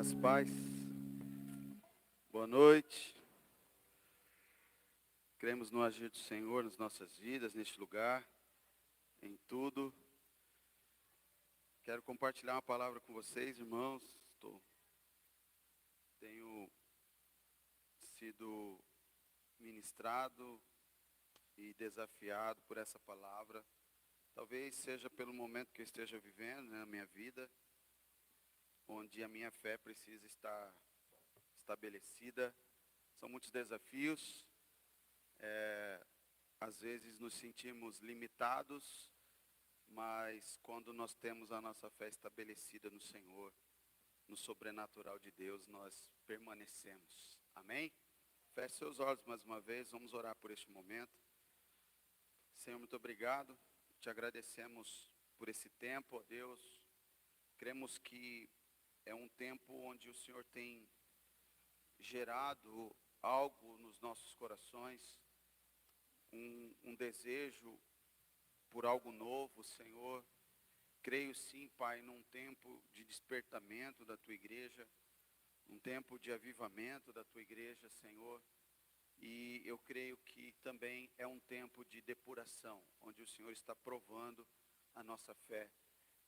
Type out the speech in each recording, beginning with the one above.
Graças, paz. Boa noite. Cremos no agir do Senhor nas nossas vidas, neste lugar, em tudo. Quero compartilhar uma palavra com vocês, irmãos. Tenho sido ministrado e desafiado por essa palavra. Talvez seja pelo momento que eu esteja vivendo, na minha vida, onde a minha fé precisa estar estabelecida. São muitos desafios. Às vezes nos sentimos limitados, mas quando nós temos a nossa fé estabelecida no Senhor, no sobrenatural de Deus, nós permanecemos. Amém? Feche seus olhos mais uma vez, vamos orar por este momento. Senhor, muito obrigado. Te agradecemos por esse tempo, ó Deus. Cremos que é um tempo onde o Senhor tem gerado algo nos nossos corações, um desejo por algo novo, Senhor. Creio sim, Pai, num tempo de despertamento da Tua igreja, um tempo de avivamento da Tua igreja, Senhor. E eu creio que também é um tempo de depuração, onde o Senhor está provando a nossa fé.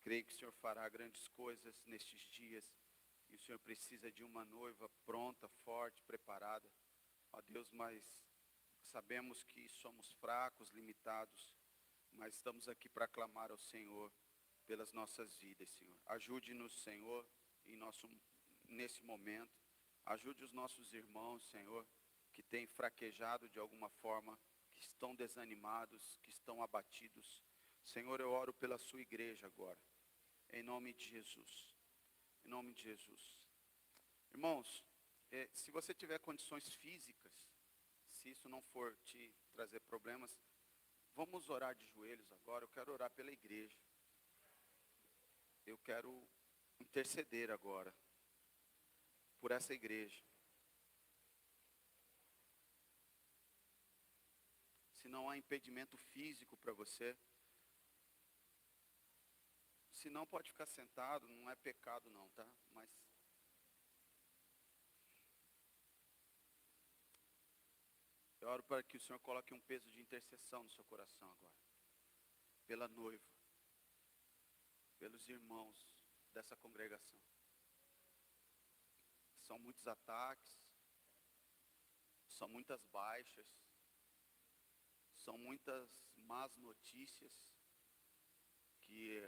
Creio que o Senhor fará grandes coisas nestes dias, e o Senhor precisa de uma noiva pronta, forte, preparada. Ó Deus, mas sabemos que somos fracos, limitados, mas estamos aqui para clamar ao Senhor pelas nossas vidas, Senhor. Ajude-nos, Senhor, nesse momento. Ajude os nossos irmãos, Senhor, que têm fraquejado de alguma forma, que estão desanimados, que estão abatidos. Senhor, eu oro pela sua igreja agora, em nome de Jesus. Em nome de Jesus. Irmãos, se você tiver condições físicas, se isso não for te trazer problemas, vamos orar de joelhos agora. Eu quero orar pela igreja. Eu quero interceder agora por essa igreja. Se não há impedimento físico para você, se não, pode ficar sentado, não é pecado não, tá? Mas eu oro para que o Senhor coloque um peso de intercessão no seu coração agora. Pela noiva, pelos irmãos dessa congregação. São muitos ataques, são muitas baixas, são muitas más notícias que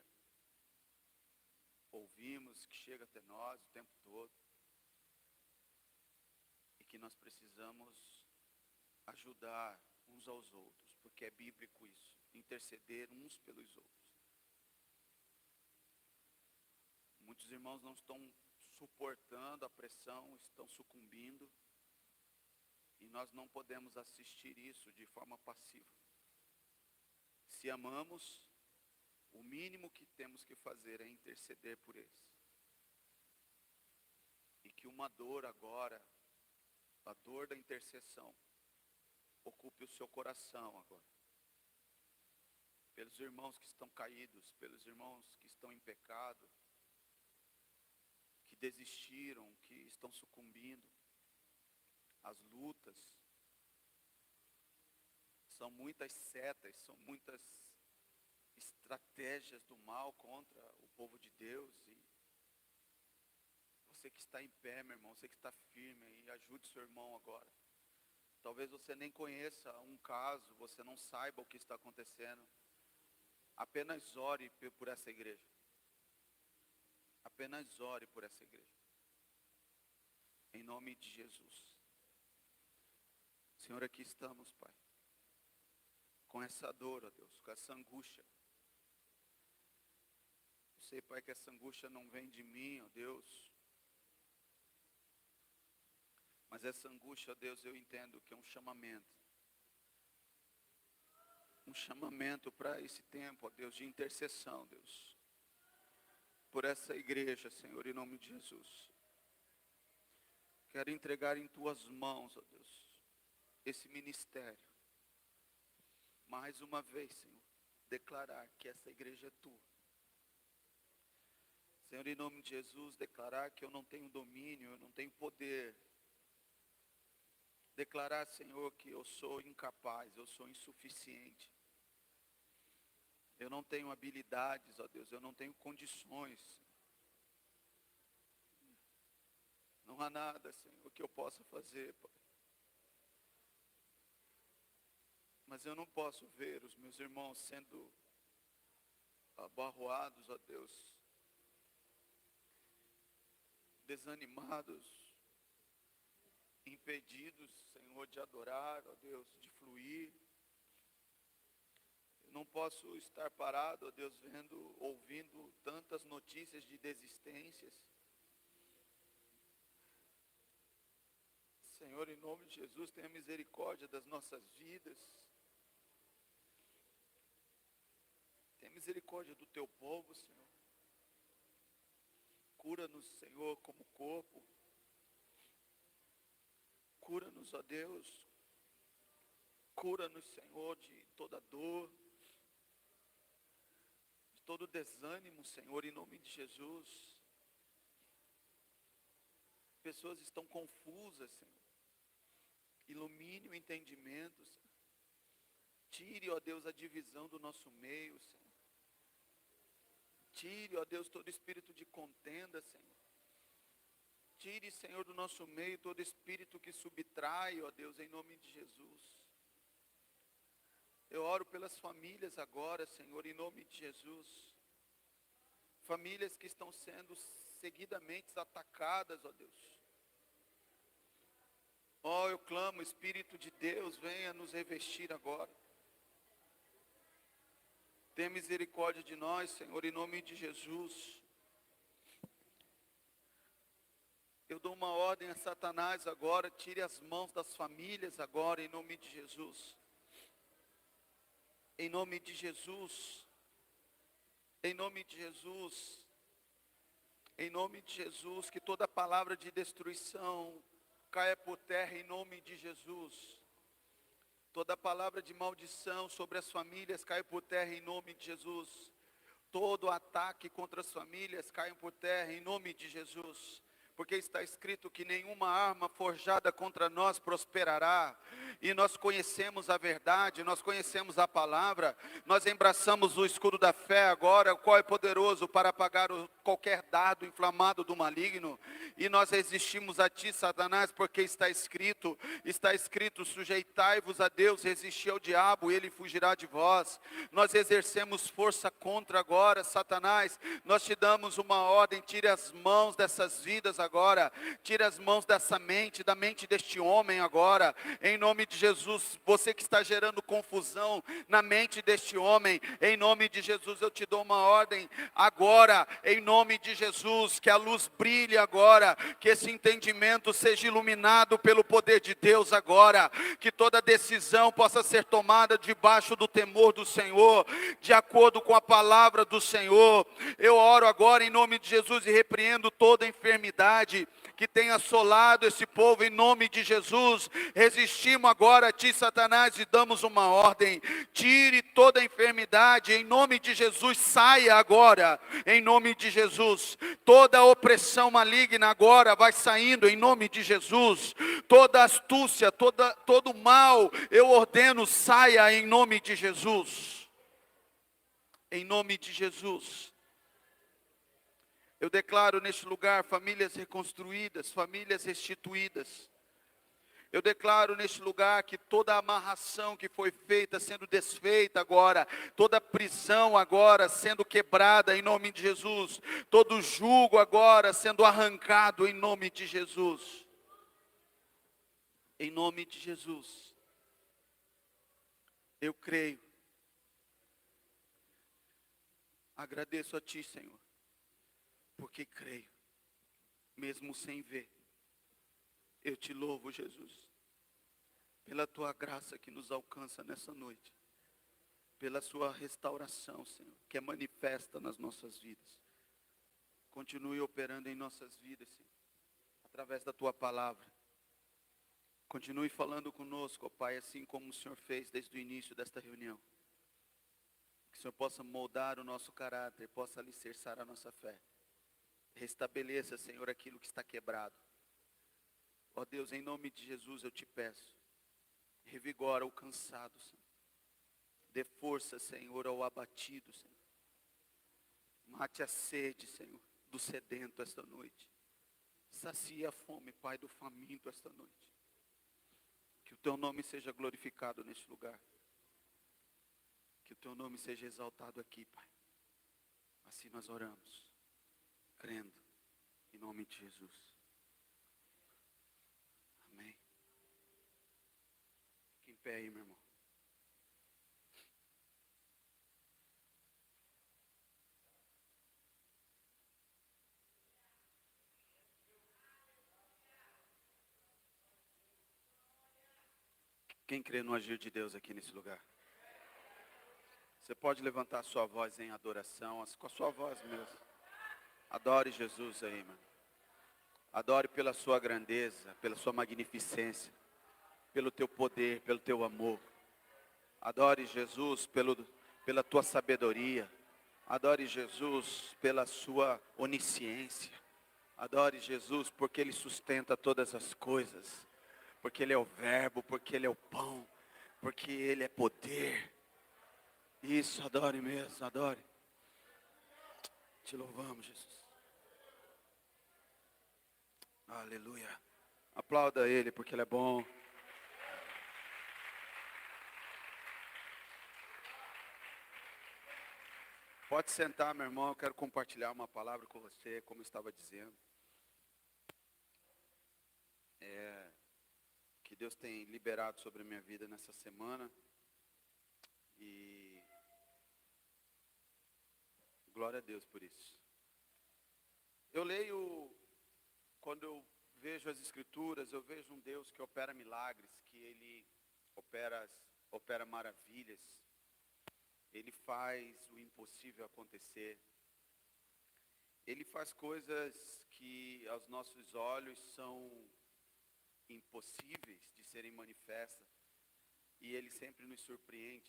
ouvimos, que chega até nós o tempo todo, e que nós precisamos ajudar uns aos outros, porque é bíblico isso, interceder uns pelos outros. Muitos irmãos não estão suportando a pressão, estão sucumbindo, e nós não podemos assistir isso de forma passiva. Se amamos, o mínimo que temos que fazer é interceder por eles. E que uma dor agora, a dor da intercessão, ocupe o seu coração agora. Pelos irmãos que estão caídos, pelos irmãos que estão em pecado, que desistiram, que estão sucumbindo às lutas. São muitas setas, são muitas estratégias do mal contra o povo de Deus. E você que está em pé, meu irmão, você que está firme, e ajude seu irmão agora. Talvez você nem conheça um caso, você não saiba o que está acontecendo. Apenas ore por essa igreja. Apenas ore por essa igreja. Em nome de Jesus. Senhor, aqui estamos, Pai. Com essa dor, ó Deus, com essa angústia. Eu sei, Pai, que essa angústia não vem de mim, ó Deus. Mas essa angústia, ó Deus, eu entendo que é um chamamento. Um chamamento para esse tempo, ó Deus, de intercessão, Deus. Por essa igreja, Senhor, em nome de Jesus. Quero entregar em Tuas mãos, ó Deus, esse ministério. Mais uma vez, Senhor, declarar que essa igreja é Tua. Senhor, em nome de Jesus, declarar que eu não tenho domínio, eu não tenho poder. Declarar, Senhor, que eu sou incapaz, eu sou insuficiente. Eu não tenho habilidades, ó Deus, eu não tenho condições. Não há nada, Senhor, que eu possa fazer, Pai. Mas eu não posso ver os meus irmãos sendo abarroados, ó Deus, desanimados, impedidos, Senhor, de adorar, ó Deus, de fluir. Eu não posso estar parado, ó Deus, ouvindo tantas notícias de desistências. Senhor, em nome de Jesus, tenha misericórdia das nossas vidas. Tenha misericórdia do teu povo, Senhor. Cura-nos, Senhor, como corpo. Cura-nos, ó Deus. Cura-nos, Senhor, de toda dor, de todo desânimo, Senhor, em nome de Jesus. Pessoas estão confusas, Senhor. Ilumine o entendimento, Senhor. Tire, ó Deus, a divisão do nosso meio, Senhor. Tire, ó Deus, todo espírito de contenda, Senhor. Tire, Senhor, do nosso meio todo espírito que subtrai, ó Deus, em nome de Jesus. Eu oro pelas famílias agora, Senhor, em nome de Jesus. Famílias que estão sendo seguidamente atacadas, ó Deus. Ó, eu clamo, Espírito de Deus, venha nos revestir agora. Tenha misericórdia de nós, Senhor, em nome de Jesus. Eu dou uma ordem a Satanás agora, tire as mãos das famílias agora, em nome de Jesus. Em nome de Jesus. Em nome de Jesus. Em nome de Jesus, que toda palavra de destruição caia por terra em nome de Jesus. Toda palavra de maldição sobre as famílias caia por terra em nome de Jesus. Todo ataque contra as famílias caia por terra em nome de Jesus. Porque está escrito que nenhuma arma forjada contra nós prosperará. E nós conhecemos a verdade, nós conhecemos a palavra. Nós embraçamos o escudo da fé agora, o qual é poderoso para apagar qualquer dardo inflamado do maligno. E nós resistimos a ti, Satanás, porque está escrito, sujeitai-vos a Deus, resisti ao diabo, e ele fugirá de vós. Nós exercemos força contra agora, Satanás. Nós te damos uma ordem, tire as mãos dessas vidas agora, tire as mãos dessa mente, da mente deste homem agora, em nome de Jesus. Você que está gerando confusão na mente deste homem, em nome de Jesus eu te dou uma ordem agora, em nome de Jesus, que a luz brilhe agora, que esse entendimento seja iluminado pelo poder de Deus agora, que toda decisão possa ser tomada debaixo do temor do Senhor, de acordo com a palavra do Senhor. Eu oro agora em nome de Jesus e repreendo toda enfermidade que tem assolado esse povo em nome de Jesus. Resistimos agora a ti, Satanás, e damos uma ordem: tire toda a enfermidade em nome de Jesus, saia agora em nome de Jesus. Toda a opressão maligna agora vai saindo em nome de Jesus. Toda astúcia, todo mal, eu ordeno, saia em nome de Jesus. Em nome de Jesus. Eu declaro neste lugar famílias reconstruídas, famílias restituídas. Eu declaro neste lugar que toda amarração que foi feita sendo desfeita agora, toda prisão agora sendo quebrada em nome de Jesus, todo jugo agora sendo arrancado em nome de Jesus. Em nome de Jesus. Eu creio. Agradeço a ti, Senhor, porque creio, mesmo sem ver. Eu te louvo, Jesus, pela tua graça que nos alcança nessa noite, pela sua restauração, Senhor, que é manifesta nas nossas vidas. Continue operando em nossas vidas, Senhor, através da tua palavra. Continue falando conosco, ó Pai, assim como o Senhor fez desde o início desta reunião. Que o Senhor possa moldar o nosso caráter, possa alicerçar a nossa fé. Restabeleça, Senhor, aquilo que está quebrado. Ó Deus, em nome de Jesus eu te peço. Revigora o cansado, Senhor. Dê força, Senhor, ao abatido, Senhor. Mate a sede, Senhor, do sedento esta noite. Sacia a fome, Pai, do faminto esta noite. Que o teu nome seja glorificado neste lugar. Que o teu nome seja exaltado aqui, Pai. Assim nós oramos, crendo, em nome de Jesus. Amém. Fique em pé aí, meu irmão. Quem crê no agir de Deus aqui nesse lugar? Você pode levantar a sua voz em adoração, com a sua voz mesmo. Adore Jesus aí, mano. Adore pela sua grandeza, pela sua magnificência, pelo teu poder, pelo teu amor. Adore Jesus pela tua sabedoria. Adore Jesus pela sua onisciência. Adore Jesus porque Ele sustenta todas as coisas. Porque Ele é o verbo, porque Ele é o pão, porque Ele é poder. Isso, adore mesmo, adore. Te louvamos, Jesus. Aleluia. Aplauda Ele porque Ele é bom. Pode sentar, meu irmão, eu quero compartilhar uma palavra com você, como eu estava dizendo. Que Deus tem liberado sobre a minha vida nessa semana. E glória a Deus por isso. Eu leio, quando eu vejo as escrituras, eu vejo um Deus que opera milagres, que Ele opera maravilhas. Ele faz o impossível acontecer. Ele faz coisas que aos nossos olhos são impossíveis de serem manifestas. E Ele sempre nos surpreende.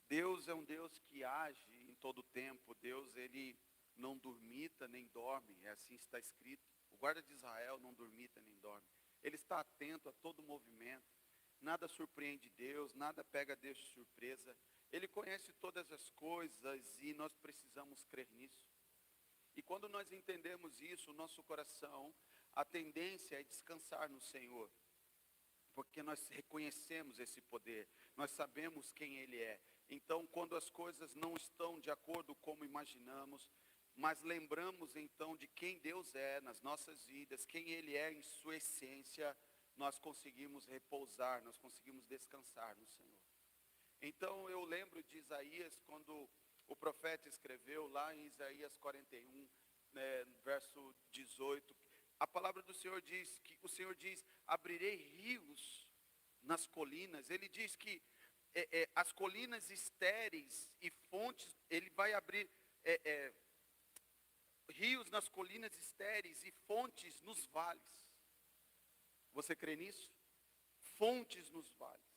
Deus é um Deus que age em todo tempo. Deus, Ele não dormita nem dorme. Assim está escrito. O guarda de Israel não dormita nem dorme. Ele está atento a todo movimento. Nada surpreende Deus, nada pega Deus de surpresa. Ele conhece todas as coisas e nós precisamos crer nisso. E quando nós entendemos isso, o nosso coração, a tendência é descansar no Senhor. Porque nós reconhecemos esse poder, nós sabemos quem Ele é. Então, quando as coisas não estão de acordo como imaginamos, mas lembramos então de quem Deus é nas nossas vidas, quem Ele é em sua essência, nós conseguimos repousar, nós conseguimos descansar no Senhor. Então, eu lembro de Isaías, quando o profeta escreveu lá em Isaías 41, verso 18, a palavra do Senhor diz, que o Senhor diz, abrirei rios nas colinas. Ele diz que as colinas estéreis e fontes, Ele vai abrir rios nas colinas estéreis e fontes nos vales. Você crê nisso? Fontes nos vales.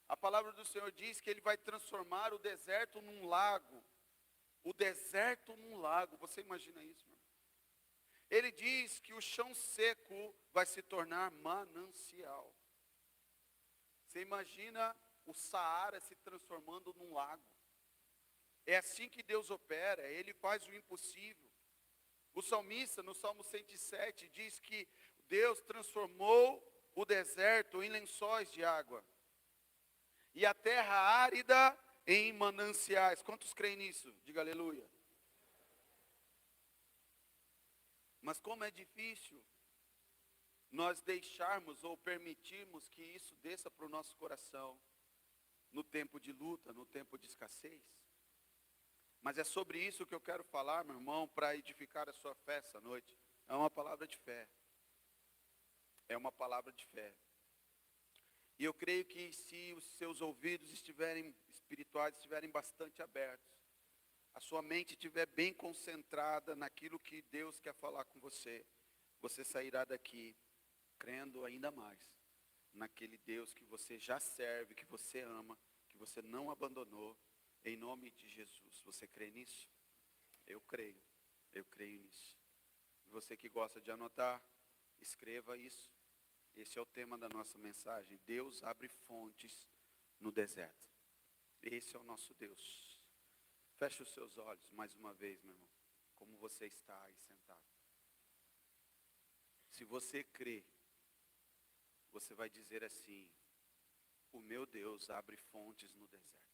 A palavra do Senhor diz que Ele vai transformar o deserto num lago. O deserto num lago. Você imagina isso, meu irmão? Ele diz que o chão seco vai se tornar manancial. Você imagina o Saara se transformando num lago. É assim que Deus opera, Ele faz o impossível. O salmista, no Salmo 107, diz que Deus transformou o deserto em lençóis de água. E a terra árida em mananciais. Quantos creem nisso? Diga aleluia. Mas como é difícil nós deixarmos ou permitirmos que isso desça para o nosso coração no tempo de luta, no tempo de escassez. Mas é sobre isso que eu quero falar, meu irmão, para edificar a sua fé essa noite. É uma palavra de fé. É uma palavra de fé. E eu creio que se os seus ouvidos espirituais estiverem bastante abertos, a sua mente estiver bem concentrada naquilo que Deus quer falar com você, você sairá daqui crendo ainda mais naquele Deus que você já serve, que você ama, que você não abandonou, em nome de Jesus. Você crê nisso? Eu creio. Eu creio nisso. Você que gosta de anotar, escreva isso. Esse é o tema da nossa mensagem. Deus abre fontes no deserto. Esse é o nosso Deus. Feche os seus olhos mais uma vez, meu irmão. Como você está aí sentado. Se você crê, você vai dizer assim: o meu Deus abre fontes no deserto.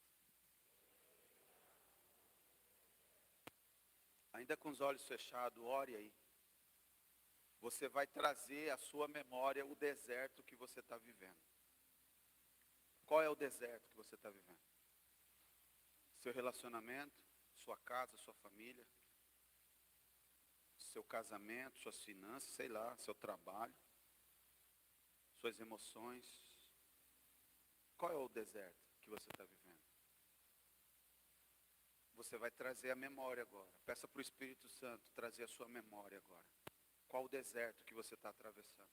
Ainda com os olhos fechados, ore aí. Você vai trazer à sua memória o deserto que você está vivendo. Qual é o deserto que você está vivendo? Seu relacionamento, sua casa, sua família, seu casamento, suas finanças, sei lá, seu trabalho, suas emoções. Qual é o deserto que você está vivendo? Você vai trazer a memória agora. Peça para o Espírito Santo trazer a sua memória agora. Qual o deserto que você está atravessando?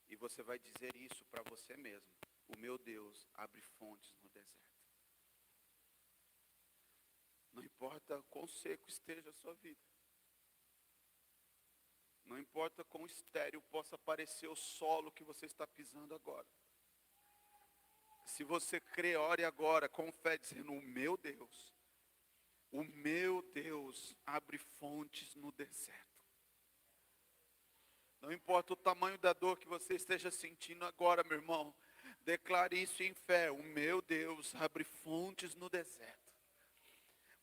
E você vai dizer isso para você mesmo. O meu Deus abre fontes no deserto. Não importa quão seco esteja a sua vida. Não importa quão estéril possa parecer o solo que você está pisando agora. Se você crê, ore agora com fé, dizendo: o meu Deus abre fontes no deserto. Não importa o tamanho da dor que você esteja sentindo agora, meu irmão. Declare isso em fé. O meu Deus abre fontes no deserto.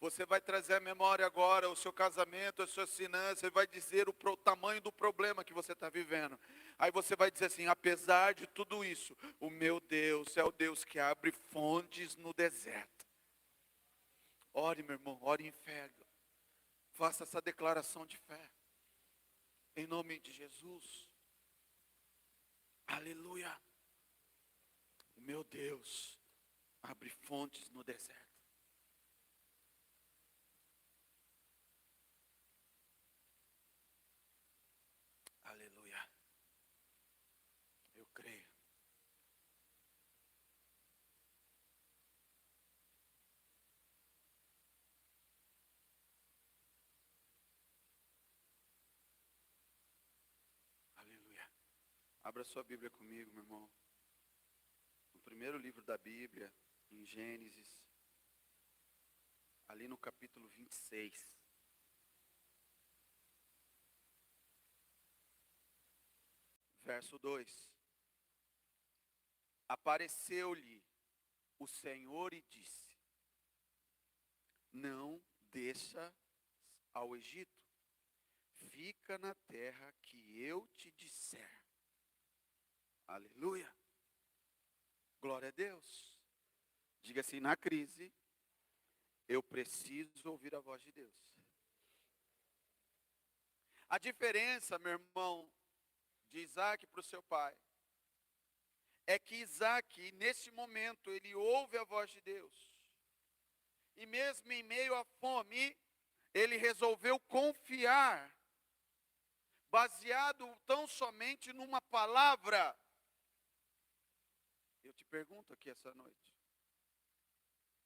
Você vai trazer à memória agora o seu casamento, as suas finanças, vai dizer o tamanho do problema que você está vivendo. Aí você vai dizer assim: apesar de tudo isso, o meu Deus é o Deus que abre fontes no deserto. Ore, meu irmão, ore em fé. Faça essa declaração de fé. Em nome de Jesus. Aleluia. O meu Deus abre fontes no deserto. Aleluia. Eu creio. Aleluia. Abra sua Bíblia comigo, meu irmão. No primeiro livro da Bíblia, em Gênesis, ali no capítulo 26. Verso 2. Apareceu-lhe o Senhor e disse: não desça ao Egito, fica na terra que eu te disser. Aleluia. Glória a Deus. Diga assim: na crise, eu preciso ouvir a voz de Deus. A diferença, meu irmão, de Isaac para o seu pai, é que Isaac, nesse momento, ele ouve a voz de Deus. E mesmo em meio à fome, ele resolveu confiar, baseado tão somente numa palavra. Eu te pergunto aqui essa noite: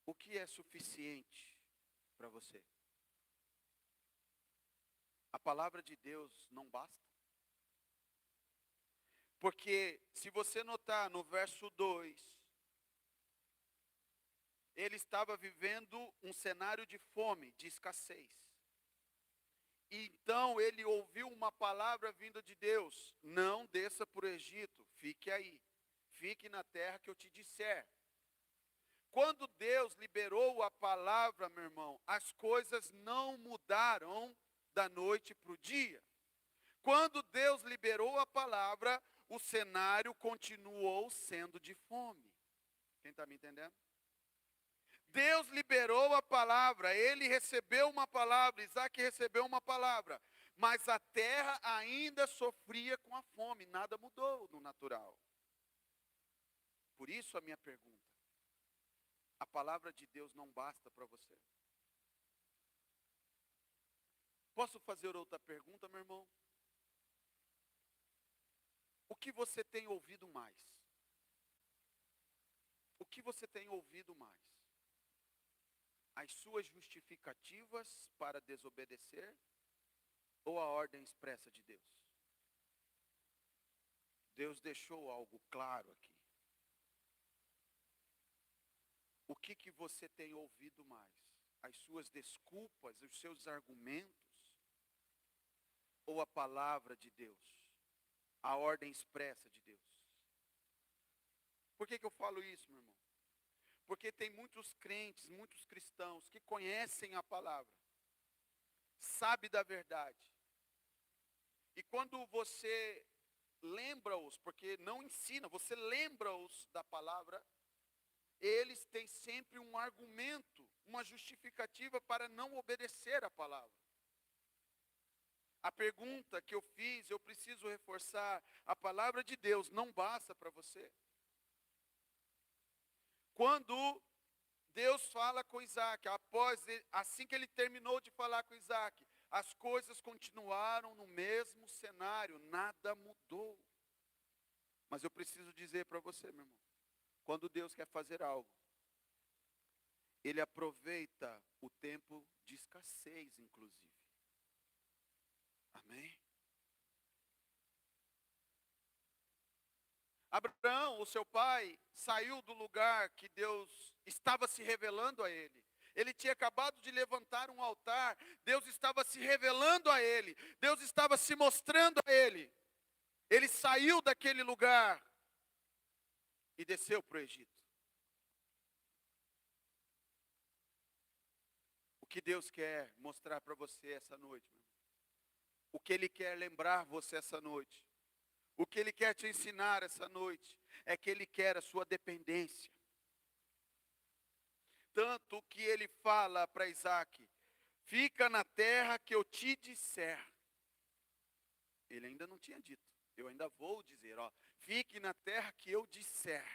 o que é suficiente para você? A palavra de Deus não basta? Porque se você notar no verso 2, ele estava vivendo um cenário de fome, de escassez. Então ele ouviu uma palavra vinda de Deus: não desça para o Egito, fique aí, fique na terra que eu te disser. Quando Deus liberou a palavra, meu irmão, as coisas não mudaram da noite para o dia. Quando Deus liberou a palavra, o cenário continuou sendo de fome. Quem está me entendendo? Deus liberou a palavra, ele recebeu uma palavra, Isaac recebeu uma palavra, mas a terra ainda sofria com a fome, nada mudou no natural. Por isso a minha pergunta: a palavra de Deus não basta para você? Posso fazer outra pergunta, meu irmão? O que você tem ouvido mais? O que você tem ouvido mais? As suas justificativas para desobedecer? ou a ordem expressa de Deus? Deus deixou algo claro aqui. O que você tem ouvido mais? As suas desculpas, os seus argumentos? Ou a palavra de Deus? A ordem expressa de Deus? Por que eu falo isso, meu irmão? Porque tem muitos crentes, muitos cristãos que conhecem a palavra, sabem da verdade. E quando você lembra-os, porque não ensina, você lembra-os da palavra, eles têm sempre um argumento, uma justificativa para não obedecer a palavra. A pergunta que eu fiz, eu preciso reforçar, a palavra de Deus não basta para você? Quando Deus fala com Isaac, assim que ele terminou de falar com Isaac, as coisas continuaram no mesmo cenário, nada mudou. Mas eu preciso dizer para você, meu irmão, quando Deus quer fazer algo, Ele aproveita o tempo de escassez, inclusive. Amém? Abraão, o seu pai, saiu do lugar que Deus estava se revelando a ele. Ele tinha acabado de levantar um altar, Deus estava se revelando a ele, Deus estava se mostrando a ele. Ele saiu daquele lugar e desceu para o Egito. O que Deus quer mostrar para você essa noite, meu irmão? O que Ele quer lembrar você essa noite? O que Ele quer te ensinar essa noite? É que Ele quer a sua dependência. Tanto que Ele fala para Isaac, fica na terra que eu te disser. Ele ainda não tinha dito, eu ainda vou dizer, fique na terra que eu disser.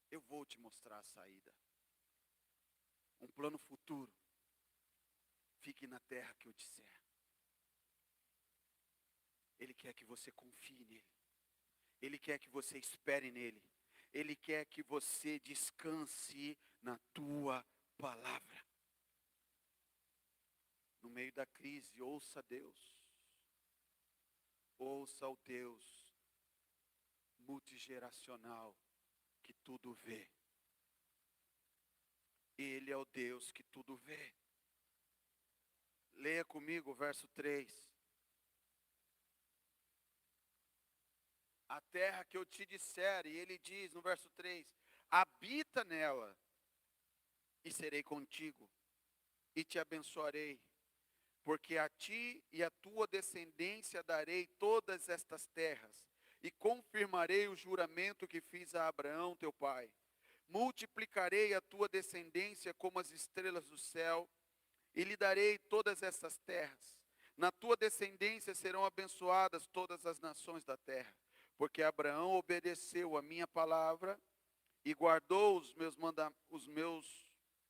Eu vou te mostrar a saída. Um plano futuro. Fique na terra que eu disser. Ele quer que você confie nele. Ele quer que você espere nele. Ele quer que você descanse na tua palavra. No meio da crise, ouça Deus. Ouça o Deus multigeracional que tudo vê. Ele é o Deus que tudo vê. Leia comigo o verso 3. A terra que eu te disser, e ele diz no verso 3, habita nela, e serei contigo, e te abençoarei, porque a ti e a tua descendência darei todas estas terras, e confirmarei o juramento que fiz a Abraão teu pai. Multiplicarei a tua descendência como as estrelas do céu, e lhe darei todas essas terras. Na tua descendência serão abençoadas todas as nações da terra, porque Abraão obedeceu a minha palavra e guardou os meus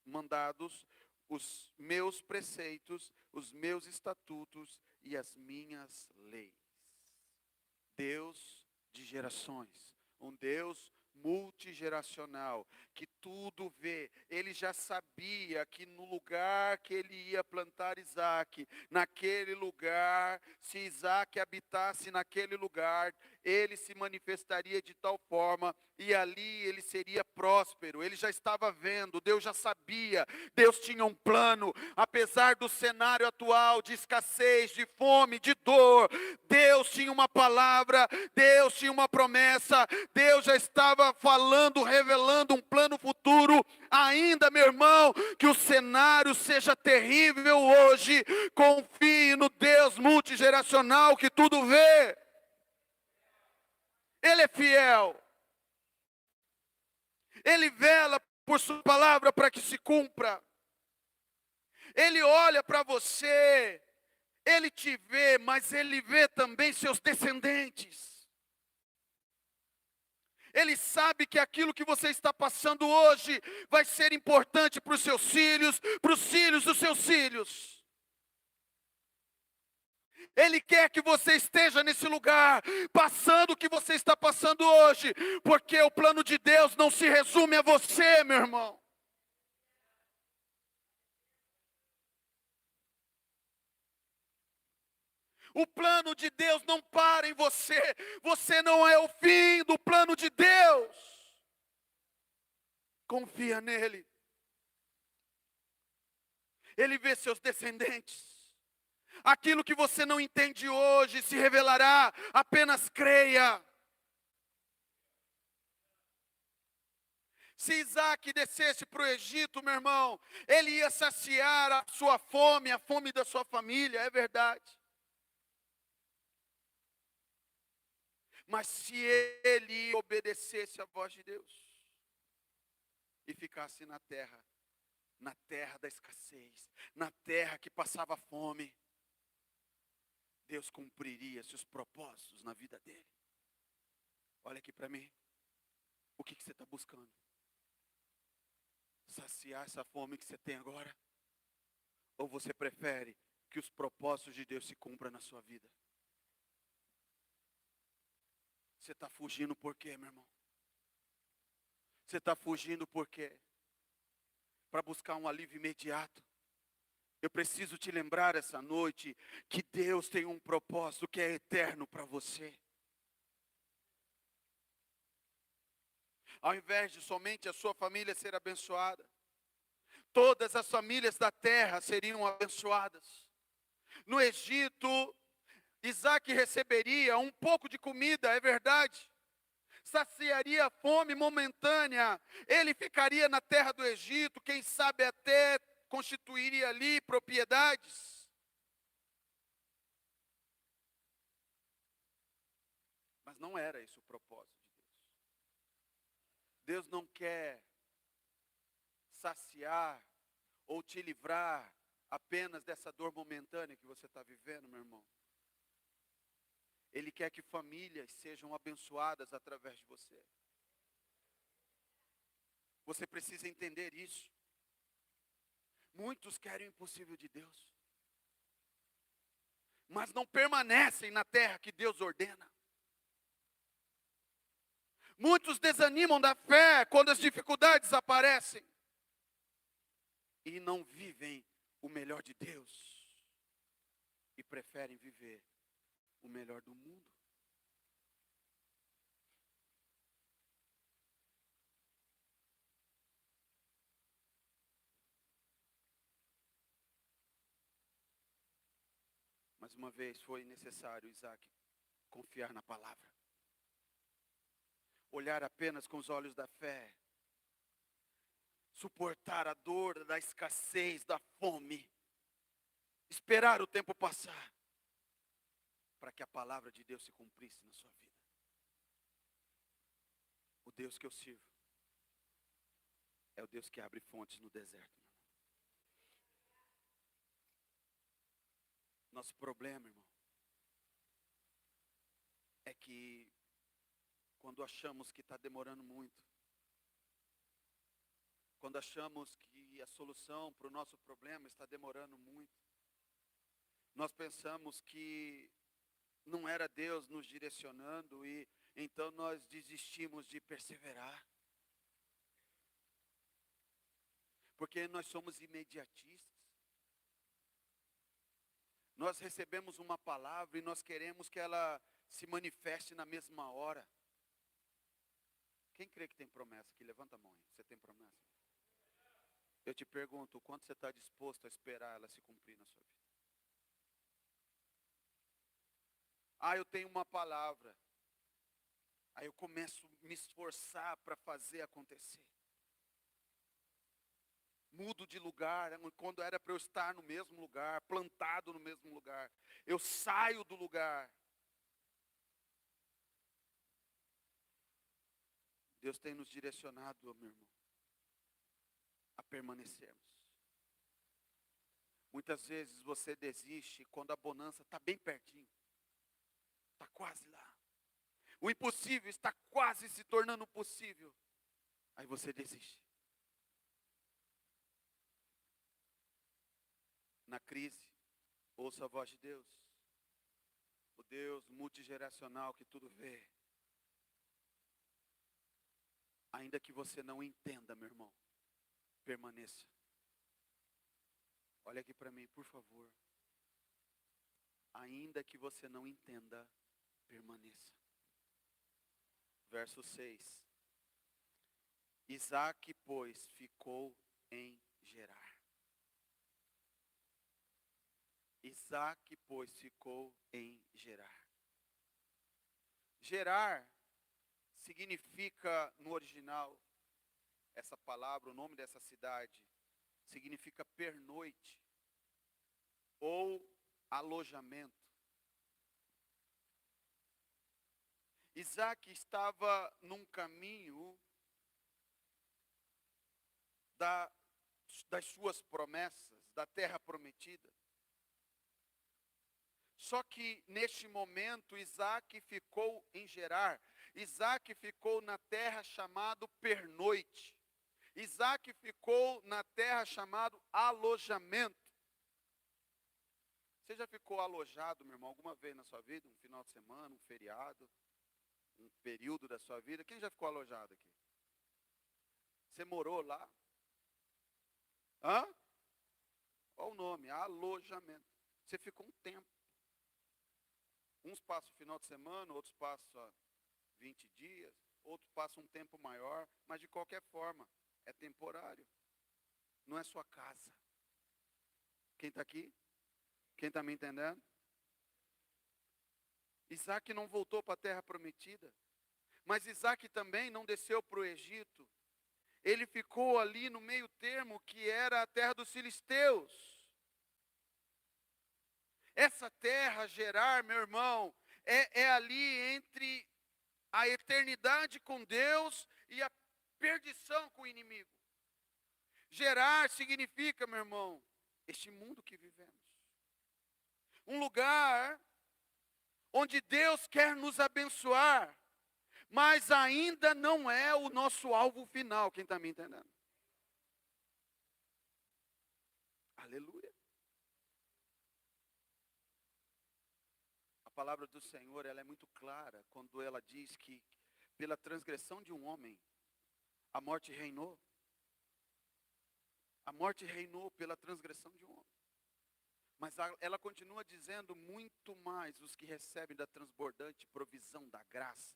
mandados, os meus preceitos, os meus estatutos e as minhas leis. Deus de gerações, um Deus multigeracional, que tudo vê. Ele já sabia que no lugar que ele ia plantar Isaac, naquele lugar, se Isaac habitasse naquele lugar, ele se manifestaria de tal forma, e ali ele seria próspero. Ele já estava vendo, Deus já sabia, Deus tinha um plano, apesar do cenário atual de escassez, de fome, de dor, Deus tinha uma palavra, Deus tinha uma promessa, Deus já estava falando, revelando um plano futuro. Ainda, meu irmão, que o cenário seja terrível hoje, confie no Deus multigeracional que tudo vê. Ele é fiel. Ele vela por sua palavra para que se cumpra. Ele olha para você, ele te vê, mas ele vê também seus descendentes. Ele sabe que aquilo que você está passando hoje vai ser importante para os seus filhos, para os filhos dos seus filhos. Ele quer que você esteja nesse lugar, passando o que você está passando hoje, porque o plano de Deus não se resume a você, meu irmão. O plano de Deus não para em você. Você não é o fim do plano de Deus. Confia nele. Ele vê seus descendentes. Aquilo que você não entende hoje se revelará. Apenas creia. Se Isaac descesse para o Egito, meu irmão, ele ia saciar a sua fome, a fome da sua família, é verdade. Mas se ele obedecesse à voz de Deus e ficasse na terra da escassez, na terra que passava fome, Deus cumpriria seus propósitos na vida dele. Olha aqui para mim, o que você está buscando? Saciar essa fome que você tem agora? Ou você prefere que os propósitos de Deus se cumpram na sua vida? Você está fugindo por quê, meu irmão? Você está fugindo por quê? Para buscar um alívio imediato. Eu preciso te lembrar essa noite que Deus tem um propósito que é eterno para você. Ao invés de somente a sua família ser abençoada, todas as famílias da terra seriam abençoadas. No Egito, Isaac receberia um pouco de comida, é verdade. Saciaria a fome momentânea. Ele ficaria na terra do Egito, quem sabe até constituiria ali propriedades. Mas não era esse o propósito de Deus. Deus não quer saciar ou te livrar apenas dessa dor momentânea que você está vivendo, meu irmão. Ele quer que famílias sejam abençoadas através de você. Você precisa entender isso. Muitos querem o impossível de Deus, mas não permanecem na terra que Deus ordena. Muitos desanimam da fé quando as dificuldades aparecem e não vivem o melhor de Deus e preferem viver o melhor do mundo. Mais uma vez foi necessário Isaac confiar na palavra. Olhar apenas com os olhos da fé. Suportar a dor da escassez, da fome. Esperar o tempo passar. Para que a palavra de Deus se cumprisse na sua vida. O Deus que eu sirvo é o Deus que abre fontes no deserto. Nosso problema, irmão, é que quando achamos que está demorando muito, quando achamos que a solução para o nosso problema está demorando muito, nós pensamos que não era Deus nos direcionando e então nós desistimos de perseverar. Porque nós somos imediatistas. Nós recebemos uma palavra e nós queremos que ela se manifeste na mesma hora. Quem crê que tem promessa aqui? Levanta a mão aí. Você tem promessa? Eu te pergunto, o quanto você está disposto a esperar ela se cumprir na sua vida? Ah, eu tenho uma palavra. Aí eu começo a me esforçar para fazer acontecer. Mudo de lugar, quando era para eu estar no mesmo lugar, plantado no mesmo lugar. Eu saio do lugar. Deus tem nos direcionado, meu irmão, a permanecermos. Muitas vezes você desiste quando a bonança está bem pertinho. Está quase lá. O impossível está quase se tornando possível. Aí você desiste. Na crise, ouça a voz de Deus. O Deus multigeracional que tudo vê. Ainda que você não entenda, meu irmão, permaneça. Olha aqui para mim, por favor. ainda que você não entenda, permaneça. Verso 6. Isaque, pois, ficou em Gerar. Isaque, pois, ficou em Gerar. Gerar significa, no original, essa palavra, o nome dessa cidade, significa pernoite ou alojamento. Isaque estava num caminho das suas promessas, da terra prometida. Só que neste momento Isaque ficou em Gerar. Isaque ficou na terra chamada pernoite. Isaque ficou na terra chamada alojamento. Você já ficou alojado, meu irmão, alguma vez na sua vida? Um final de semana, um feriado, um período da sua vida? Quem já ficou alojado aqui? Você morou lá? Hã? Olha o nome, alojamento. Você ficou um tempo. Uns passam o final de semana, outros passam 20 dias, outros passam um tempo maior, mas de qualquer forma, é temporário. Não é sua casa. Quem está aqui? Quem está me entendendo? Isaque não voltou para a terra prometida, mas Isaque também não desceu para o Egito. Ele ficou ali no meio termo, que era a terra dos filisteus. Essa terra, Gerar, meu irmão, é ali entre a eternidade com Deus e a perdição com o inimigo. Gerar significa, meu irmão, este mundo que vivemos. Um lugar onde Deus quer nos abençoar, mas ainda não é o nosso alvo final. Quem está me entendendo? Aleluia. A palavra do Senhor, ela é muito clara quando ela diz que pela transgressão de um homem, a morte reinou. A morte reinou pela transgressão de um homem. Mas ela continua dizendo muito mais: os que recebem da transbordante provisão da graça,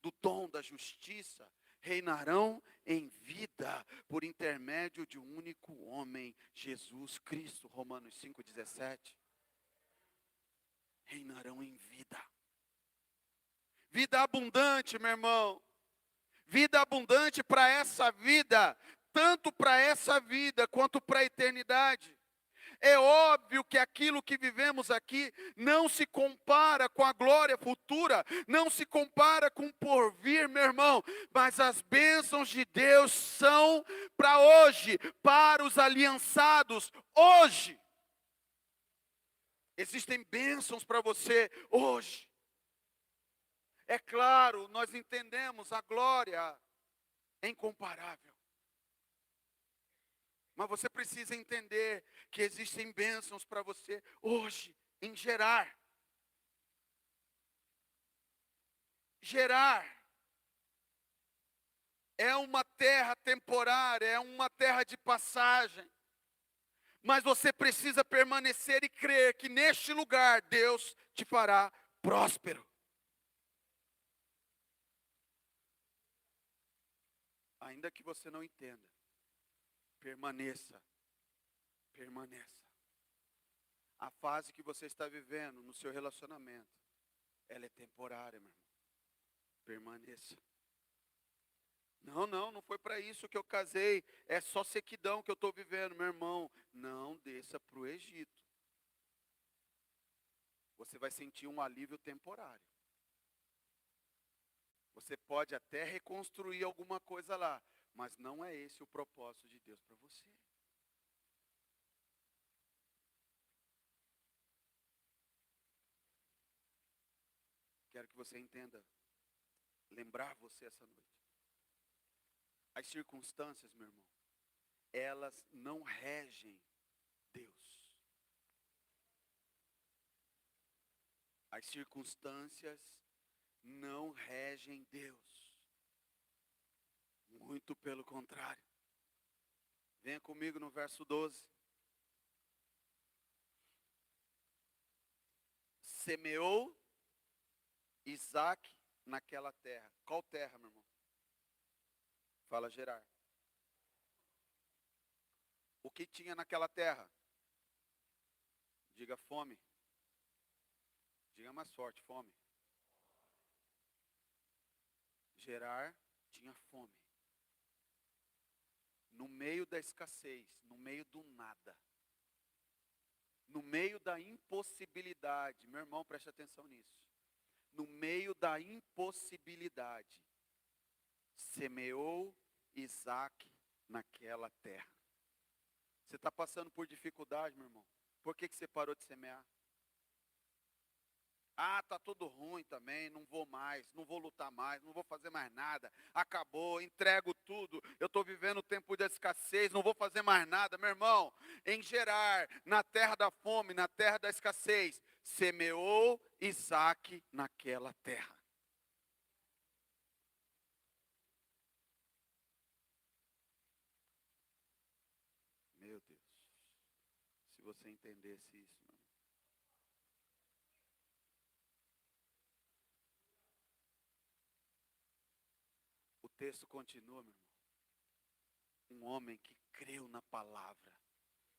do dom da justiça, reinarão em vida por intermédio de um único homem, Jesus Cristo. Romanos 5,17. Reinarão em vida. Vida abundante, meu irmão. Vida abundante para essa vida, tanto para essa vida quanto para a eternidade. É óbvio que aquilo que vivemos aqui não se compara com a glória futura, não se compara com o porvir, meu irmão, mas as bênçãos de Deus são para hoje, para os aliançados, hoje. Existem bênçãos para você hoje. É claro, nós entendemos a glória é incomparável. Mas você precisa entender que existem bênçãos para você hoje, em Gerar. Gerar é uma terra temporária, é uma terra de passagem. Mas você precisa permanecer e crer que neste lugar Deus te fará próspero. Ainda que você não entenda, permaneça. Permaneça. A fase que você está vivendo no seu relacionamento, ela é temporária, meu irmão. Permaneça. Não foi para isso que eu casei. É só sequidão que eu estou vivendo, meu irmão. Não desça para o Egito. Você vai sentir um alívio temporário. Você pode até reconstruir alguma coisa lá, mas não é esse o propósito de Deus para você. Quero que você entenda, lembrar você essa noite. As circunstâncias, meu irmão, elas não regem Deus. As circunstâncias não regem Deus. Muito pelo contrário. Venha comigo no verso 12. semeou Isaac naquela terra. Qual terra, meu irmão? Fala, Gerar. O que tinha naquela terra? Diga fome. Diga mais forte, fome. Gerar tinha fome. No meio da escassez, no meio do nada, no meio da impossibilidade, meu irmão, preste atenção nisso. No meio da impossibilidade, semeou Isaac naquela terra. Você está passando por dificuldade, meu irmão? Por que você parou de semear? Ah, tá tudo ruim também, não vou mais, não vou lutar mais, não vou fazer mais nada. Acabou, entrego tudo. Eu estou vivendo o tempo de escassez, não vou fazer mais nada. Meu irmão, em Gerar, na terra da fome, na terra da escassez, semeou Isaac naquela terra. Meu Deus, se você entendesse isso, meu irmão. O texto continua, meu irmão. Um homem que creu na palavra,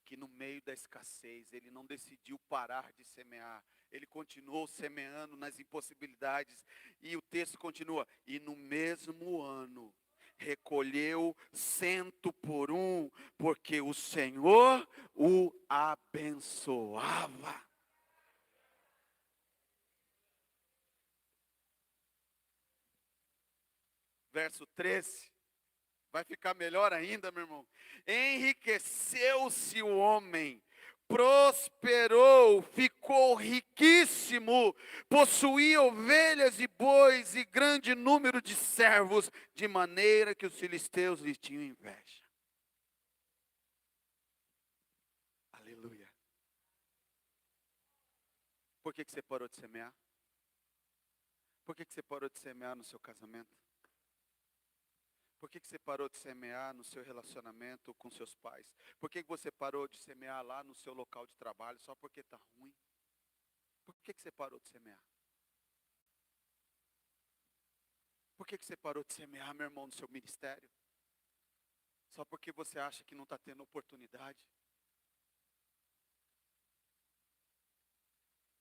que no meio da escassez, ele não decidiu parar de semear, ele continuou semeando nas impossibilidades, e o texto continua, e no mesmo ano, recolheu 100 por 1, porque o Senhor o abençoava. Verso 13. Vai ficar melhor ainda, meu irmão. Enriqueceu-se o homem, prosperou, ficou riquíssimo, possuía ovelhas e bois e grande número de servos, de maneira que os filisteus lhe tinham inveja. Aleluia. Por que você parou de semear? Por que você parou de semear no seu casamento? Por que você parou de semear no seu relacionamento com seus pais? Por que você parou de semear lá no seu local de trabalho só porque está ruim? Por que você parou de semear? Por que você parou de semear, meu irmão, no seu ministério? Só porque você acha que não está tendo oportunidade?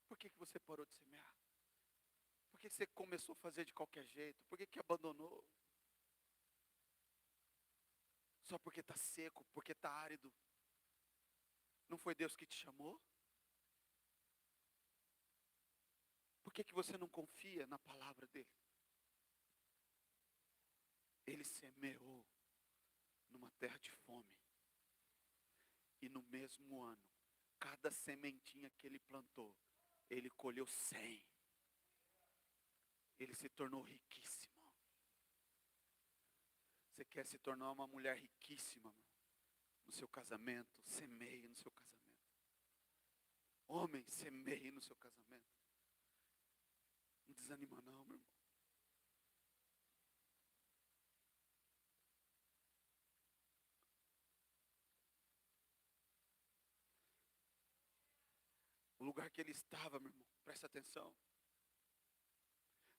Por que você parou de semear? Por que você começou a fazer de qualquer jeito? Por que abandonou? Só porque está seco, porque está árido. Não foi Deus que te chamou? Por que você não confia na palavra dele? Ele semeou numa terra de fome. E no mesmo ano, cada sementinha que ele plantou, ele colheu 100. Ele se tornou riquíssimo. Você quer se tornar uma mulher riquíssima no seu casamento? Semeie no seu casamento. Homem, semeie no seu casamento. Não desanima não, meu irmão. O lugar que ele estava, meu irmão, presta atenção.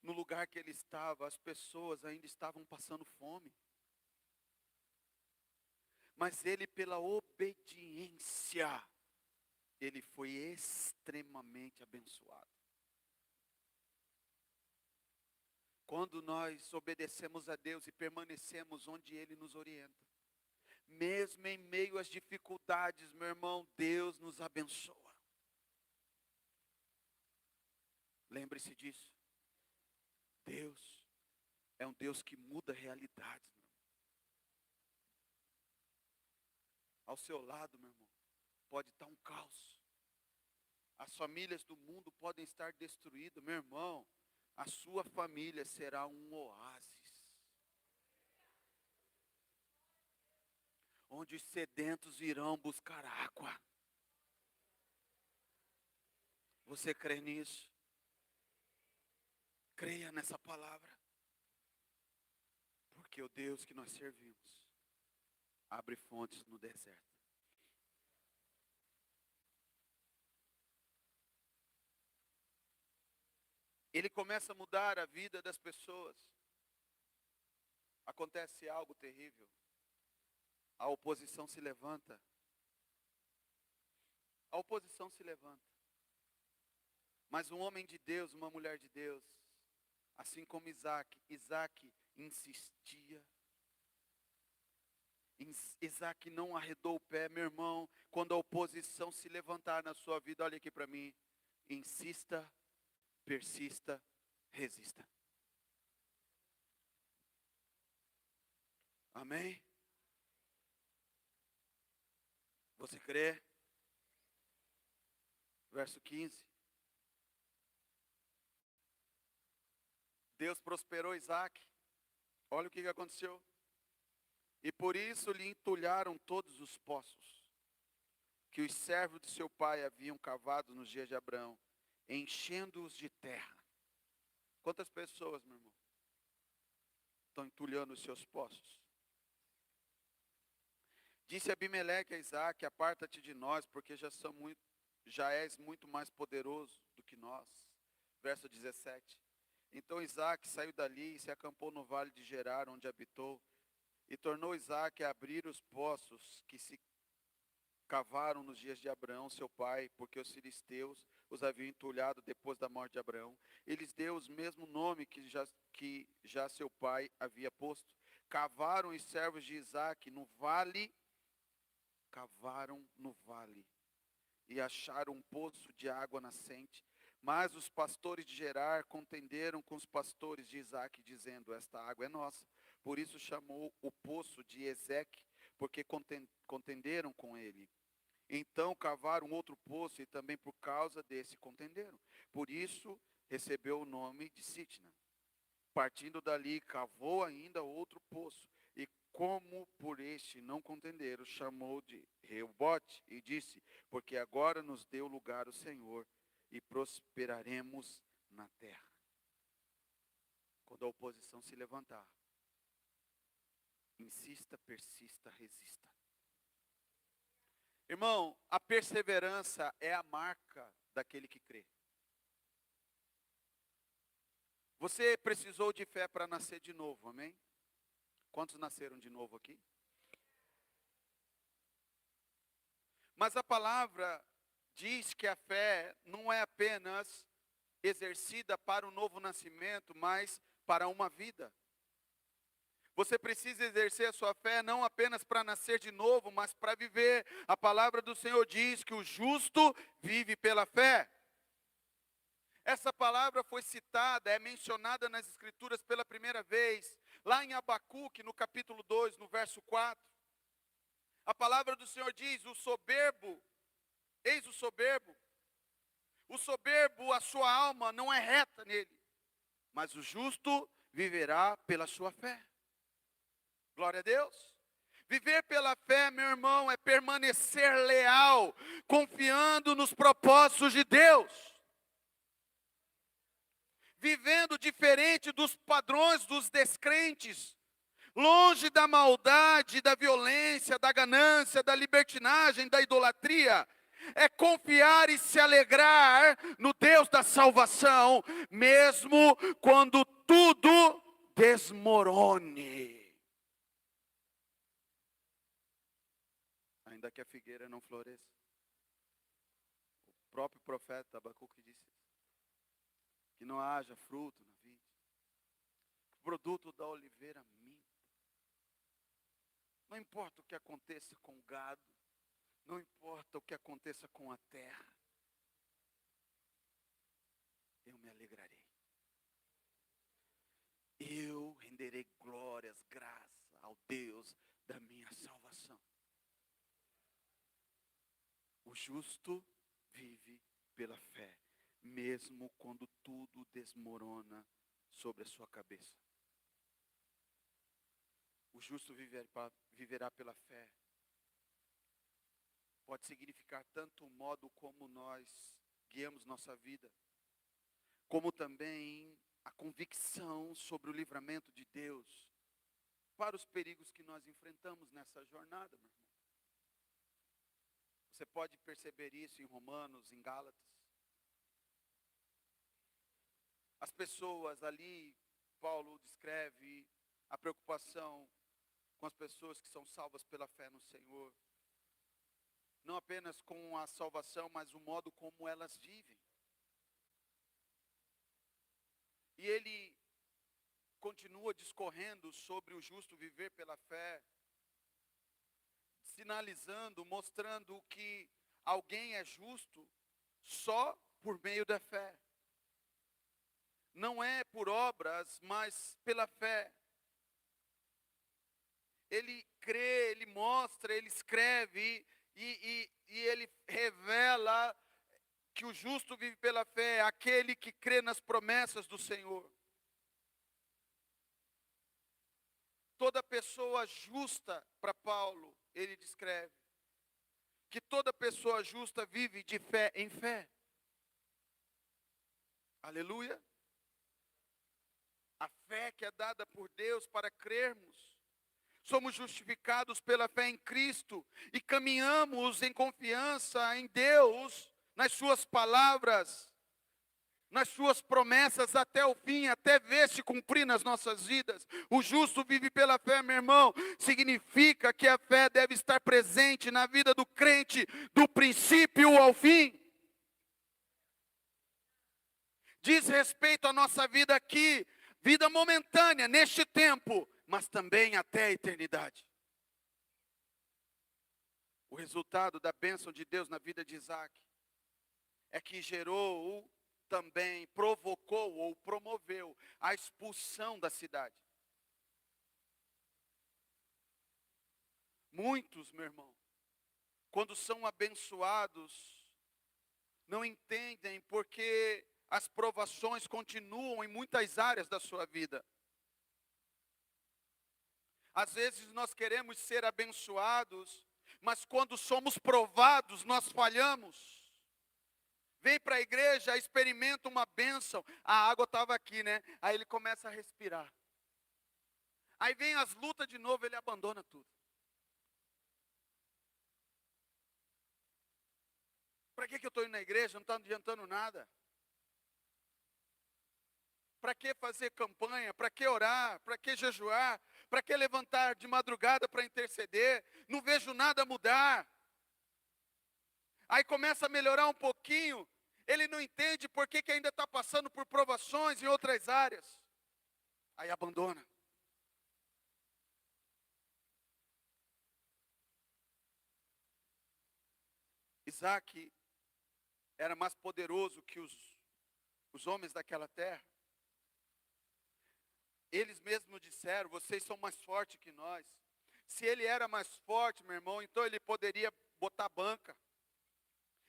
No lugar que ele estava, as pessoas ainda estavam passando fome. Mas ele, pela obediência, ele foi extremamente abençoado. Quando nós obedecemos a Deus e permanecemos onde Ele nos orienta, mesmo em meio às dificuldades, meu irmão, Deus nos abençoa. Lembre-se disso. Deus é um Deus que muda realidades, meu irmão. Ao seu lado, meu irmão, pode estar um caos. As famílias do mundo podem estar destruídas, meu irmão. A sua família será um oásis, onde os sedentos irão buscar água. Você crê nisso? Creia nessa palavra. Porque o Deus que nós servimos abre fontes no deserto. ele começa a mudar a vida das pessoas. Acontece algo terrível. A oposição se levanta. A oposição se levanta. Mas um homem de Deus, uma mulher de Deus, assim como Isaac insistia. Isaac não arredou o pé, meu irmão. Quando a oposição se levantar na sua vida, olha aqui para mim. Insista, persista, resista. Amém? Você crê? Verso 15. Deus prosperou Isaac. Olha o que aconteceu. E por isso lhe entulharam todos os poços que os servos de seu pai haviam cavado nos dias de Abraão, enchendo-os de terra. Quantas pessoas, meu irmão, estão entulhando os seus poços? Disse Abimeleque a Isaac: aparta-te de nós, porque já és muito mais poderoso do que nós. Verso 17. Então Isaac saiu dali e se acampou no vale de Gerar, onde habitou. E tornou Isaac a abrir os poços que se cavaram nos dias de Abraão, seu pai, porque os filisteus os haviam entulhado depois da morte de Abraão. Eles deu o mesmo nome que já seu pai havia posto. Cavaram os servos de Isaac no vale, e acharam um poço de água nascente. Mas os pastores de Gerar contenderam com os pastores de Isaac, dizendo: esta água é nossa. Por isso chamou o poço de Ezeque, porque contenderam com ele. Então cavaram outro poço, e também por causa desse contenderam. Por isso recebeu o nome de Sitna. Partindo dali, cavou ainda outro poço, e como por este não contenderam, chamou de Reobote, e disse: porque agora nos deu lugar o Senhor, e prosperaremos na terra. Quando a oposição se levantar, insista, persista, resista. Irmão, a perseverança é a marca daquele que crê. Você precisou de fé para nascer de novo, amém? Quantos nasceram de novo aqui? Mas a palavra diz que a fé não é apenas exercida para o novo nascimento, mas para uma vida. Você precisa exercer a sua fé não apenas para nascer de novo, mas para viver. A palavra do Senhor diz que o justo vive pela fé. Essa palavra foi citada, é mencionada nas Escrituras pela primeira vez, lá em Abacuque, no capítulo 2, no verso 4. A palavra do Senhor diz: o soberbo, eis o soberbo, a sua alma não é reta nele, mas o justo viverá pela sua fé. Glória a Deus. Viver pela fé, meu irmão, é permanecer leal, confiando nos propósitos de Deus. Vivendo diferente dos padrões dos descrentes, longe da maldade, da violência, da ganância, da libertinagem, da idolatria. É confiar e se alegrar no Deus da salvação, mesmo quando tudo desmorone. Ainda que a figueira não floresça. O próprio profeta Abacuque disse que não haja fruto na vide, que o produto da oliveira minta. Não importa o que aconteça com o gado, não importa o que aconteça com a terra, eu me alegrarei. Eu renderei glórias, graças ao Deus da minha salvação. O justo vive pela fé, mesmo quando tudo desmorona sobre a sua cabeça. O justo viverá pela fé. Pode significar tanto o modo como nós guiamos nossa vida, como também a convicção sobre o livramento de Deus para os perigos que nós enfrentamos nessa jornada, meu irmão. Você pode perceber isso em Romanos, em Gálatas. As pessoas ali, Paulo descreve a preocupação com as pessoas que são salvas pela fé no Senhor. Não apenas com a salvação, mas o modo como elas vivem. E ele continua discorrendo sobre o justo viver pela fé, sinalizando, mostrando que alguém é justo só por meio da fé. Não é por obras, mas pela fé. Ele crê, ele mostra, ele escreve e ele revela que o justo vive pela fé, aquele que crê nas promessas do Senhor. Toda pessoa justa, para Paulo, ele descreve, que toda pessoa justa vive de fé em fé. Aleluia. A fé que é dada por Deus para crermos. Somos justificados pela fé em Cristo e caminhamos em confiança em Deus, nas suas palavras, nas suas promessas até o fim, até ver se cumprir nas nossas vidas. O justo vive pela fé, meu irmão. Significa que a fé deve estar presente na vida do crente, do princípio ao fim. Diz respeito à nossa vida aqui, vida momentânea, neste tempo, mas também até a eternidade. O resultado da bênção de Deus na vida de Isaac é que gerou também, provocou ou promoveu a expulsão da cidade. Muitos, meu irmão, quando são abençoados, não entendem porque as provações continuam em muitas áreas da sua vida. Às vezes nós queremos ser abençoados, mas quando somos provados, nós falhamos. Vem para a igreja, experimenta uma bênção. A água estava aqui, né? Aí ele começa a respirar. Aí vem as lutas de novo, ele abandona tudo. Para que eu estou indo na igreja? Não está adiantando nada. Para que fazer campanha? Para que orar? Para que jejuar? Para que levantar de madrugada para interceder? Não vejo nada mudar. Aí começa a melhorar um pouquinho. Ele não entende por que ainda está passando por provações em outras áreas. Aí abandona. Isaac era mais poderoso que os homens daquela terra. Eles mesmos disseram, vocês são mais fortes que nós. Se ele era mais forte, meu irmão, então ele poderia botar banca.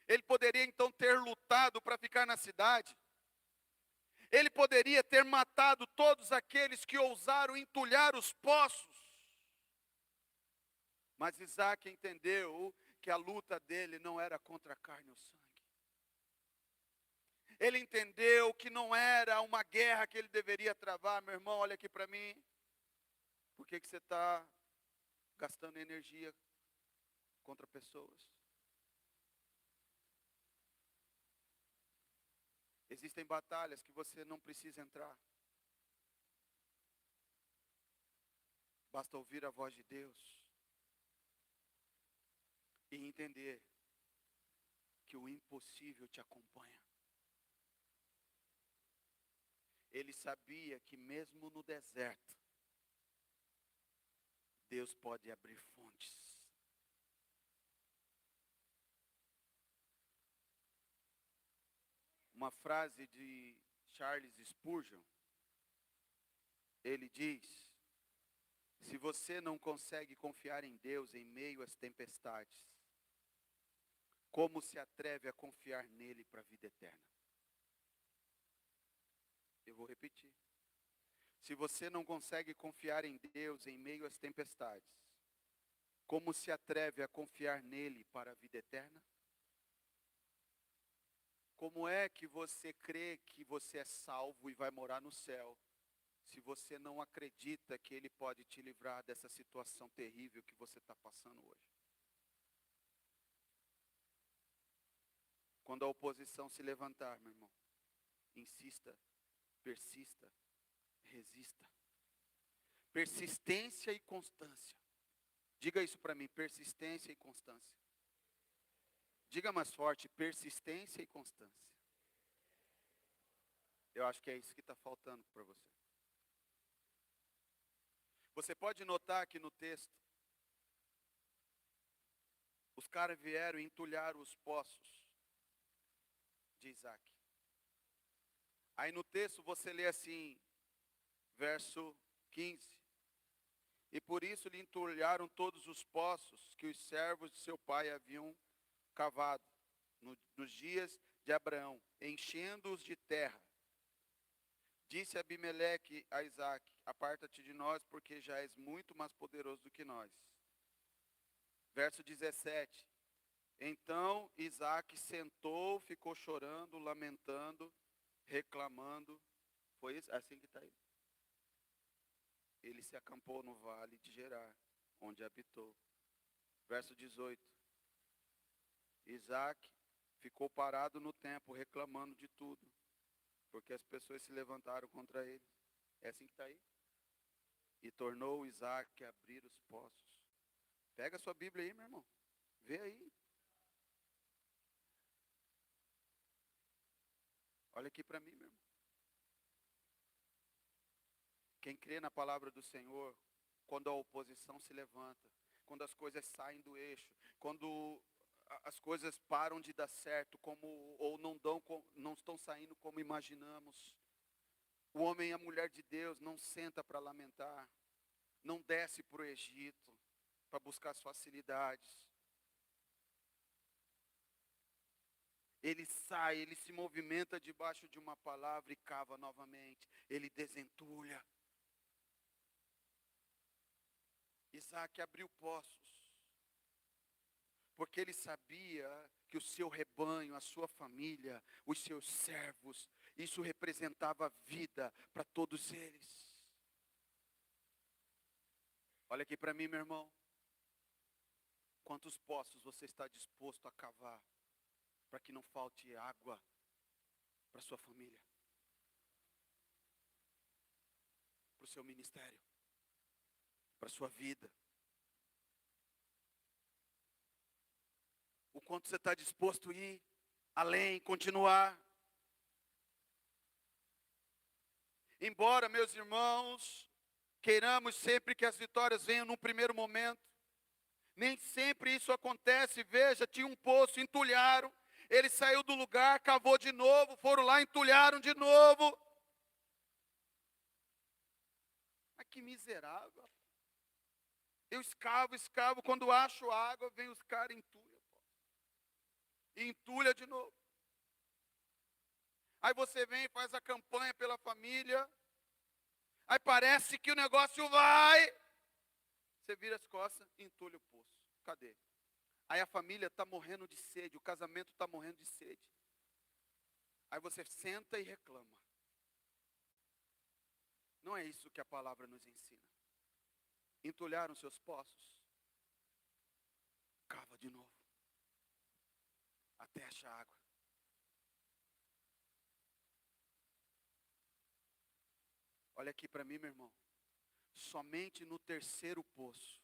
Ele poderia então ter lutado para ficar na cidade. Ele poderia ter matado todos aqueles que ousaram entulhar os poços. Mas Isaac entendeu que a luta dele não era contra a carne ou sangue. Ele entendeu que não era uma guerra que ele deveria travar. Meu irmão, olha aqui para mim. Por que você está gastando energia contra pessoas? Existem batalhas que você não precisa entrar. Basta ouvir a voz de Deus e entender que o impossível te acompanha. Ele sabia que mesmo no deserto, Deus pode abrir fontes. Uma frase de Charles Spurgeon, ele diz: se você não consegue confiar em Deus em meio às tempestades, como se atreve a confiar nele para a vida eterna? Eu vou repetir. Se você não consegue confiar em Deus em meio às tempestades, como se atreve a confiar nele para a vida eterna? Como é que você crê que você é salvo e vai morar no céu, se você não acredita que ele pode te livrar dessa situação terrível que você está passando hoje? Quando a oposição se levantar, meu irmão, insista persista, resista. Persistência e constância. Diga isso para mim, persistência e constância. Diga mais forte, persistência e constância. Eu acho que é isso que está faltando para você. Você pode notar que no texto, os caras vieram e entulharam os poços de Isaac. Aí no texto você lê assim, verso 15. E por isso lhe entulharam todos os poços que os servos de seu pai haviam cavado nos dias de Abraão, enchendo-os de terra. Disse Abimeleque a Isaac, aparta-te de nós, porque já és muito mais poderoso do que nós. Verso 17. Então Isaac sentou, ficou chorando, lamentando, reclamando. Foi isso? Assim que está aí. Ele se acampou no vale de Gerar, onde habitou. Verso 18. Isaac ficou parado no tempo, reclamando de tudo, porque as pessoas se levantaram contra ele. É assim que está aí? E tornou Isaac a abrir os poços. Pega a sua Bíblia aí, meu irmão. Vê aí. Olha aqui para mim, meu irmão. Quem crê na palavra do Senhor, quando a oposição se levanta, quando as coisas saem do eixo, quando as coisas param de dar certo, ou não estão saindo como imaginamos, o homem e a mulher de Deus não senta para lamentar, não desce para o Egito para buscar as facilidades. Ele sai, ele se movimenta debaixo de uma palavra e cava novamente. Ele desentulha. Isaac abriu poços, porque ele sabia que o seu rebanho, a sua família, os seus servos, isso representava vida para todos eles. Olha aqui para mim, meu irmão. Quantos poços você está disposto a cavar para que não falte água para sua família, para o seu ministério, para a sua vida? O quanto você está disposto a ir além, continuar. Embora, meus irmãos, queiramos sempre que as vitórias venham num primeiro momento, nem sempre isso acontece. Veja, tinha um poço, entulharam, ele saiu do lugar, cavou de novo, foram lá, entulharam de novo. Mas que miserável. Eu escavo, quando acho água, vem os caras e entulham. E entulha de novo. Aí você vem e faz a campanha pela família. Aí parece que o negócio vai. Você vira as costas e entulha o poço. Cadê? Aí a família está morrendo de sede, o casamento está morrendo de sede. Aí você senta e reclama. Não é isso que a palavra nos ensina. Entulharam seus poços. Cava de novo. Até achar água. Olha aqui para mim, meu irmão. Somente no terceiro poço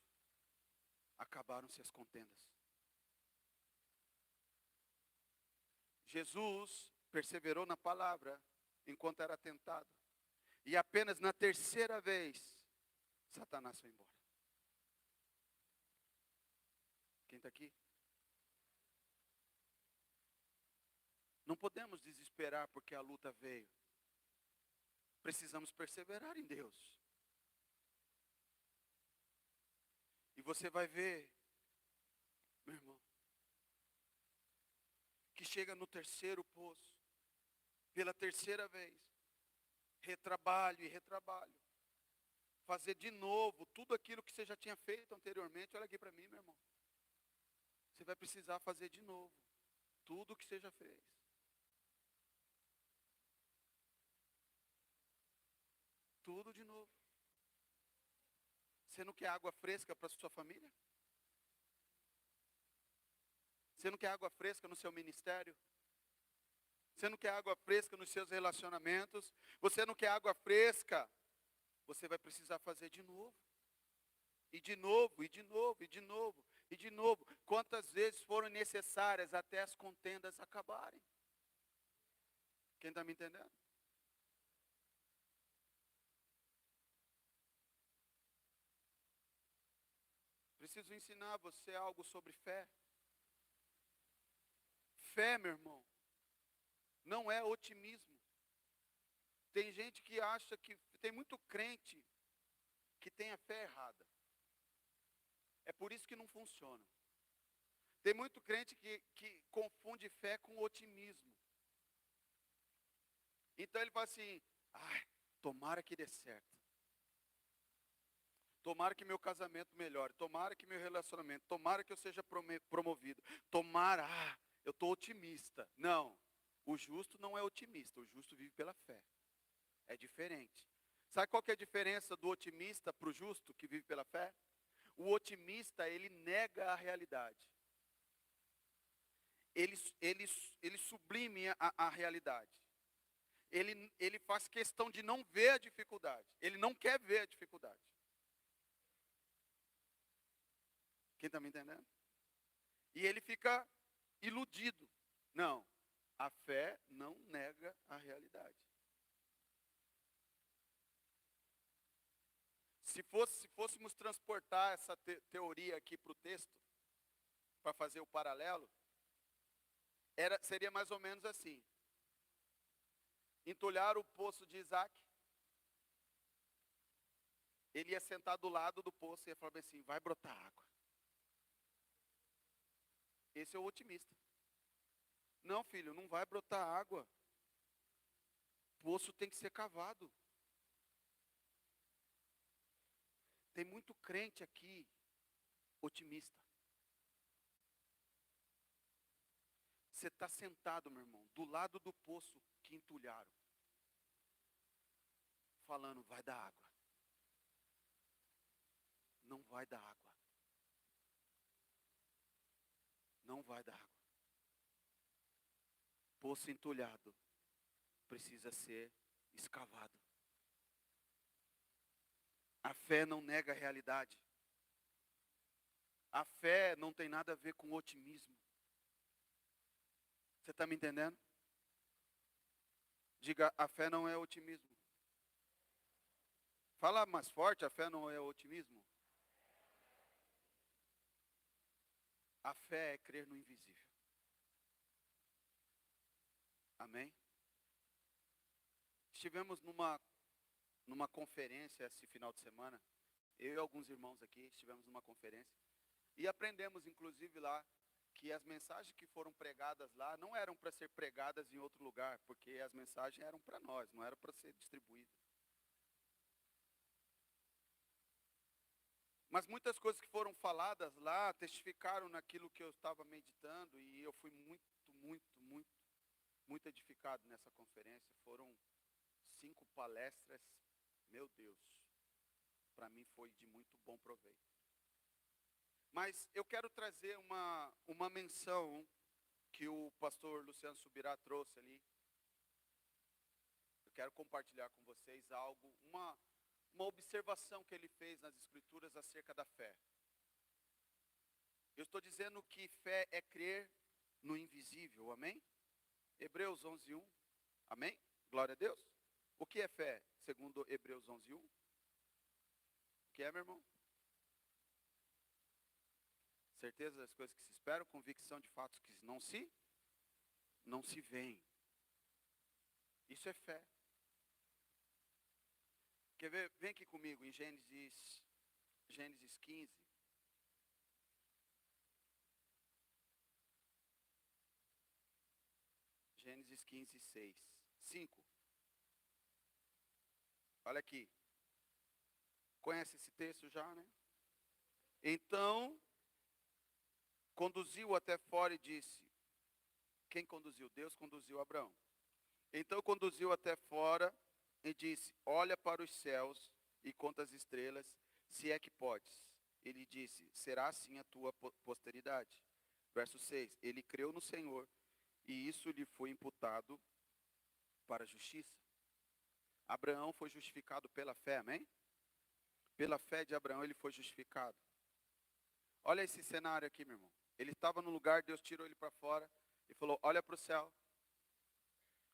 acabaram-se as contendas. Jesus perseverou na palavra enquanto era tentado. E apenas na terceira vez, Satanás foi embora. Quem está aqui? Não podemos desesperar porque a luta veio. Precisamos perseverar em Deus. E você vai ver, meu irmão, que chega no terceiro poço, pela terceira vez, retrabalho e retrabalho. Fazer de novo tudo aquilo que você já tinha feito anteriormente. Olha aqui para mim, meu irmão. Você vai precisar fazer de novo tudo o que você já fez. Tudo de novo. Você não quer água fresca para a sua família? Você não quer água fresca no seu ministério? Você não quer água fresca nos seus relacionamentos? Você não quer água fresca? Você vai precisar fazer de novo. E de novo, e de novo, e de novo, e de novo. Quantas vezes foram necessárias até as contendas acabarem? Quem está me entendendo? Preciso ensinar você algo sobre fé. Fé, meu irmão, não é otimismo. Tem gente que acha que, tem muito crente que tem a fé errada. É por isso que não funciona. Tem muito crente que confunde fé com otimismo. Então ele fala assim, ai, tomara que dê certo. Tomara que meu casamento melhore. Tomara que meu relacionamento. Tomara que eu seja promovido. Tomara, eu estou otimista. Não, o justo não é otimista. O justo vive pela fé. É diferente. Sabe qual que é a diferença do otimista para o justo que vive pela fé? O otimista, ele nega a realidade. Ele sublime a realidade. Ele faz questão de não ver a dificuldade. Ele não quer ver a dificuldade. Quem está me entendendo? E ele fica iludido. Não, a fé não nega a realidade. Se fôssemos transportar essa teoria aqui para o texto, para fazer o paralelo, seria mais ou menos assim. Entulhar o poço de Isaac. Ele ia sentar do lado do poço e ia falar assim, vai brotar água. Esse é o otimista. Não, filho, não vai brotar água. O poço tem que ser cavado. Tem muito crente aqui, otimista. Você está sentado, meu irmão, do lado do poço que entulharam. Falando, vai dar água. Não vai dar água. Não vai dar água. Poço entulhado precisa ser escavado. A fé não nega a realidade. A fé não tem nada a ver com otimismo. Você está me entendendo? Diga, a fé não é otimismo. Fala mais forte, a fé não é otimismo. A fé é crer no invisível. Amém? Estivemos numa conferência esse final de semana. Eu e alguns irmãos aqui estivemos numa conferência. E aprendemos, inclusive, lá, que as mensagens que foram pregadas lá não eram para ser pregadas em outro lugar, porque as mensagens eram para nós, não eram para ser distribuídas. Mas muitas coisas que foram faladas lá testificaram naquilo que eu estava meditando e eu fui muito edificado nessa conferência. Foram 5 palestras, meu Deus, para mim foi de muito bom proveito. Mas eu quero trazer uma menção que o pastor Luciano Subirá trouxe ali. Eu quero compartilhar com vocês algo, uma observação que ele fez nas escrituras acerca da fé. Eu estou dizendo que fé é crer no invisível, amém? Hebreus 11:1, amém? Glória a Deus. O que é fé, segundo Hebreus 11:1? O que é, meu irmão? Certeza das coisas que se esperam, convicção de fatos que não se veem. Isso é fé. Quer ver? Vem aqui comigo em Gênesis 15. Gênesis 15, 6. 5. Olha aqui. Conhece esse texto já, né? Então, conduziu até fora e disse, quem conduziu? Deus conduziu Abraão. Então conduziu até fora e disse, olha para os céus e conta as estrelas, se é que podes. Ele disse, será assim a tua posteridade. Verso 6, ele creu no Senhor e isso lhe foi imputado para a justiça. Abraão foi justificado pela fé, amém? Pela fé de Abraão ele foi justificado. Olha esse cenário aqui, meu irmão. Ele estava no lugar, Deus tirou ele para fora e falou, olha para o céu,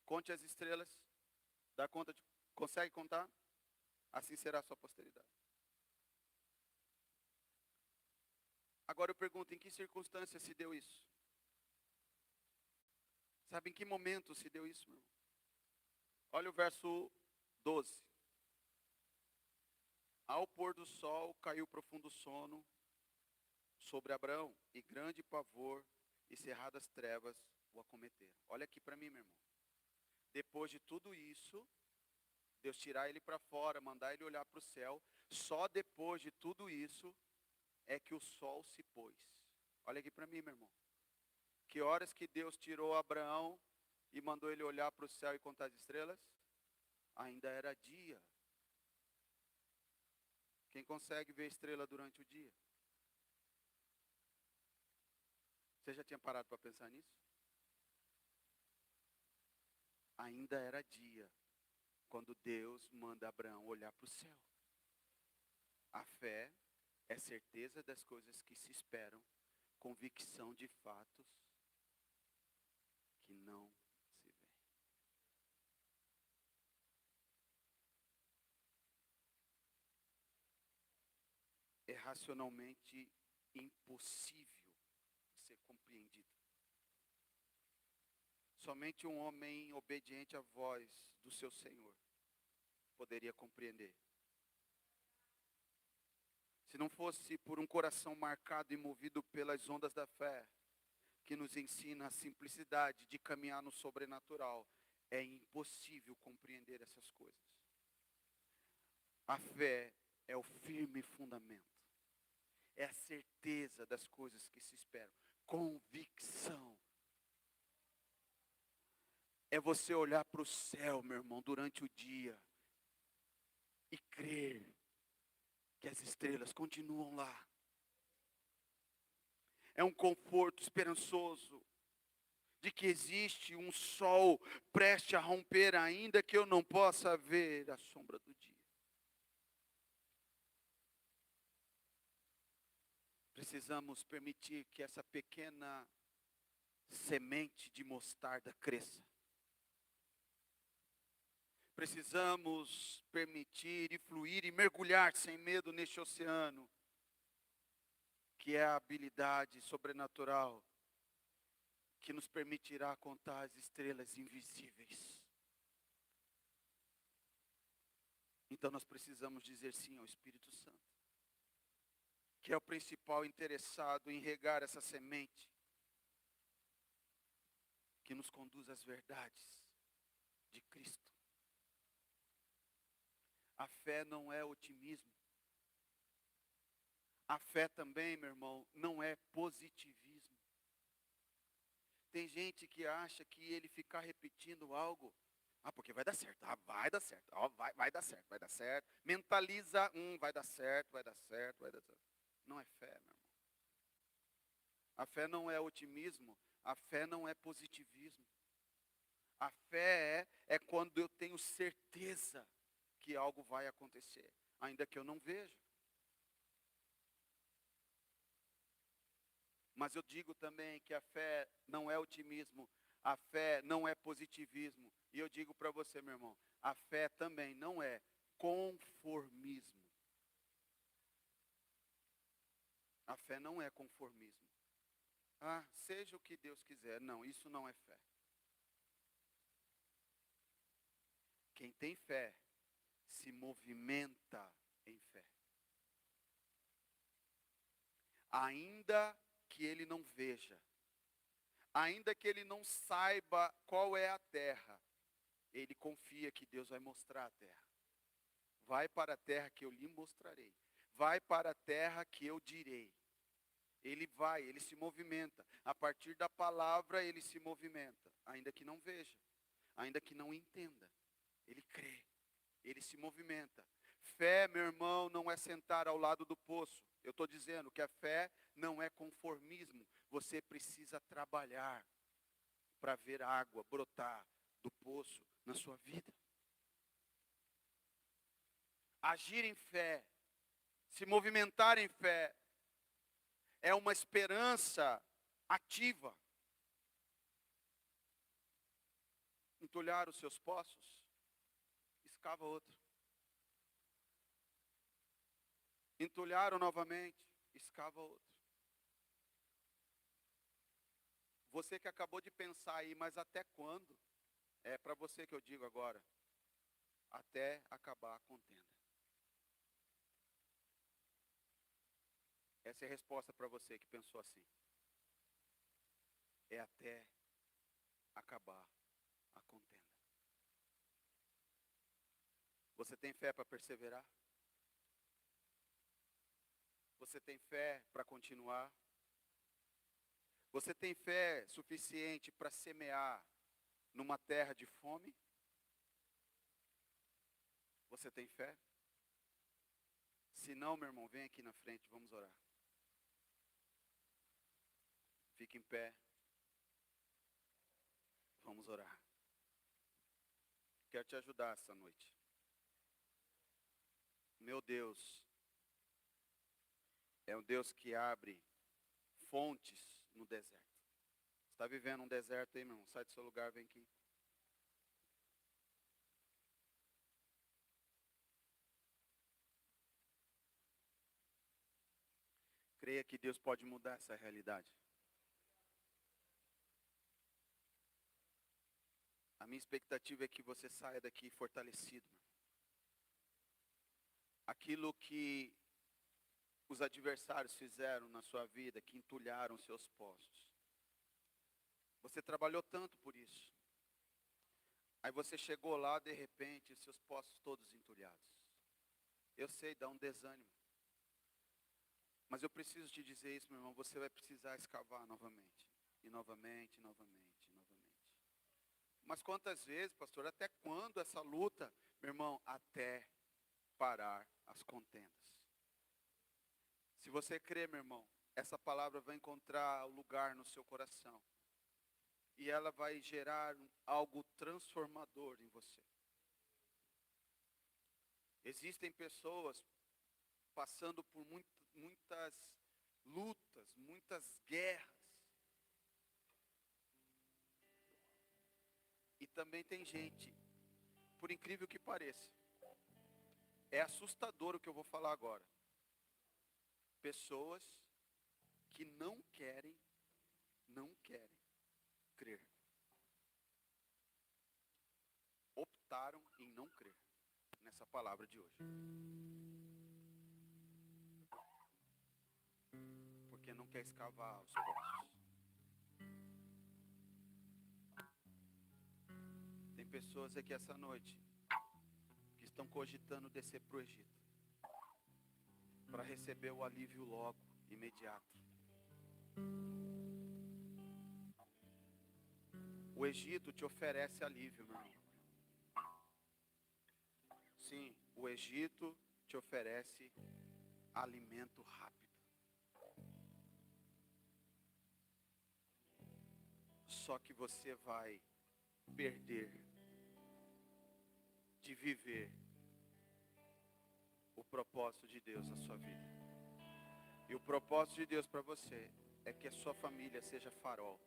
conte as estrelas, dá conta de, consegue contar? Assim será a sua posteridade. Agora eu pergunto, em que circunstância se deu isso? Sabe em que momento se deu isso, meu irmão? Olha o verso 12. Ao pôr do sol caiu profundo sono sobre Abraão, e grande pavor e cerradas trevas o acometeram. Olha aqui para mim, meu irmão. Depois de tudo isso, Deus tirar ele para fora, mandar ele olhar para o céu, só depois de tudo isso é que o sol se pôs. Olha aqui para mim, meu irmão. Que horas que Deus tirou Abraão e mandou ele olhar para o céu e contar as estrelas? Ainda era dia. Quem consegue ver estrela durante o dia? Você já tinha parado para pensar nisso? Ainda era dia, quando Deus manda Abraão olhar para o céu. A fé é certeza das coisas que se esperam, convicção de fatos que não se veem. É racionalmente impossível de ser compreendido. Somente um homem obediente à voz do seu Senhor poderia compreender. Se não fosse por um coração marcado e movido pelas ondas da fé, que nos ensina a simplicidade de caminhar no sobrenatural, é impossível compreender essas coisas. A fé é o firme fundamento, é a certeza das coisas que se esperam, convicção. É você olhar para o céu, meu irmão, durante o dia e crer que as estrelas continuam lá. É um conforto esperançoso de que existe um sol prestes a romper, ainda que eu não possa ver a sombra do dia. Precisamos permitir que essa pequena semente de mostarda cresça. Precisamos permitir e fluir e mergulhar sem medo neste oceano, que é a habilidade sobrenatural que nos permitirá contar as estrelas invisíveis. Então nós precisamos dizer sim ao Espírito Santo, que é o principal interessado em regar essa semente, que nos conduz às verdades de Cristo. A fé não é otimismo. A fé também, meu irmão, não é positivismo. Tem gente que acha que ele ficar repetindo algo, porque vai dar certo, vai dar certo, vai dar certo, vai dar certo. Mentaliza, vai dar certo, vai dar certo, vai dar certo. Não é fé, meu irmão. A fé não é otimismo, a fé não é positivismo. A fé é quando eu tenho certeza que algo vai acontecer, ainda que eu não veja. Mas eu digo também que a fé não é otimismo, a fé não é positivismo. E eu digo para você, meu irmão, a fé também não é conformismo. A fé não é conformismo. Seja o que Deus quiser. Não, isso não é fé. Quem tem fé se movimenta em fé. Ainda que ele não veja, ainda que ele não saiba qual é a terra, ele confia que Deus vai mostrar a terra. Vai para a terra que eu lhe mostrarei. Vai para a terra que eu direi. Ele vai, ele se movimenta. A partir da palavra ele se movimenta, ainda que não veja, ainda que não entenda. Ele crê, ele se movimenta. Fé, meu irmão, não é sentar ao lado do poço. Eu estou dizendo que a fé não é conformismo. Você precisa trabalhar. para ver água brotar do poço na sua vida. Agir em fé, se movimentar em fé, é uma esperança ativa. Entulhar os seus poços, escava outro. Entulharam novamente, escava outro. Você que acabou de pensar aí, mas até quando? É para você que eu digo agora. Até acabar a contenda. Essa é a resposta para você que pensou assim. É até acabar a contenda. Você tem fé para perseverar? Você tem fé para continuar? Você tem fé suficiente para semear numa terra de fome? Você tem fé? Se não, meu irmão, vem aqui na frente, vamos orar. Fique em pé. Vamos orar. Quero te ajudar essa noite. Meu Deus é um Deus que abre fontes no deserto. Você está vivendo um deserto aí, meu irmão? Sai do seu lugar, vem aqui. Creia que Deus pode mudar essa realidade. A minha expectativa é que você saia daqui fortalecido. Meu. Aquilo que os adversários fizeram na sua vida, que entulharam seus poços. Você trabalhou tanto por isso. Aí você chegou lá, de repente, seus poços todos entulhados. Eu sei, dá um desânimo. Mas eu preciso te dizer isso, meu irmão, você vai precisar escavar novamente. E novamente, novamente, novamente. Mas quantas vezes, pastor, até quando essa luta? Meu irmão, até parar as contendas. Se você crê, meu irmão, essa palavra vai encontrar lugar no seu coração. E ela vai gerar algo transformador em você. Existem pessoas passando por muitas lutas, muitas guerras. E também tem gente, por incrível que pareça, é assustador o que eu vou falar agora. Pessoas que não querem crer. Optaram em não crer nessa palavra de hoje. Porque não quer escavar os poços. Tem pessoas aqui essa noite que estão cogitando descer para o Egito. Para receber o alívio logo, imediato. O Egito te oferece alívio, meu irmão. Sim, o Egito te oferece alimento rápido. Só que você vai perder de viver o propósito de Deus na sua vida. E o propósito de Deus para você é que a sua família seja farol.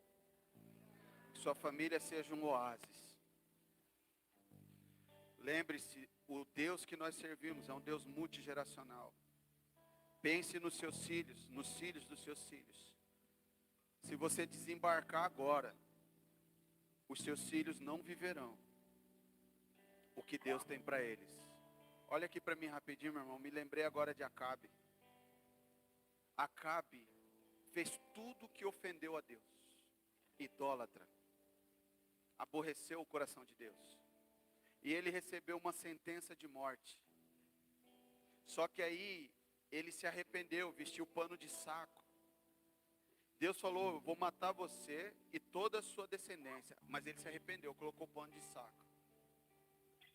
Que sua família seja um oásis. Lembre-se, o Deus que nós servimos é um Deus multigeracional. Pense nos seus filhos, nos filhos dos seus filhos. Se você desembarcar agora, os seus filhos não viverão o que Deus tem para eles. Olha aqui para mim rapidinho, meu irmão. Me lembrei agora de Acabe. Acabe fez tudo que ofendeu a Deus. Idólatra. Aborreceu o coração de Deus. E ele recebeu uma sentença de morte. Só que aí ele se arrependeu, vestiu pano de saco. Deus falou, eu vou matar você e toda a sua descendência. Mas ele se arrependeu, colocou pano de saco.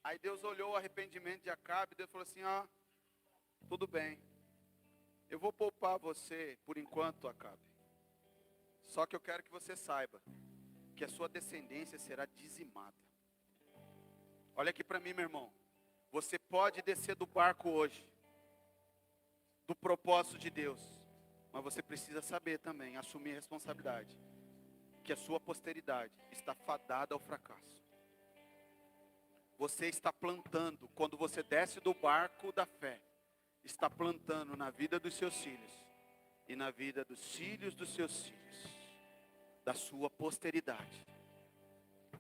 Aí Deus olhou o arrependimento de Acabe e Deus falou assim, tudo bem. Eu vou poupar você por enquanto, Acabe. Só que eu quero que você saiba que a sua descendência será dizimada. Olha aqui para mim, meu irmão. Você pode descer do barco hoje, do propósito de Deus, mas você precisa saber também, assumir a responsabilidade, que a sua posteridade está fadada ao fracasso. Você está plantando, quando você desce do barco da fé, está plantando na vida dos seus filhos, e na vida dos filhos dos seus filhos, da sua posteridade.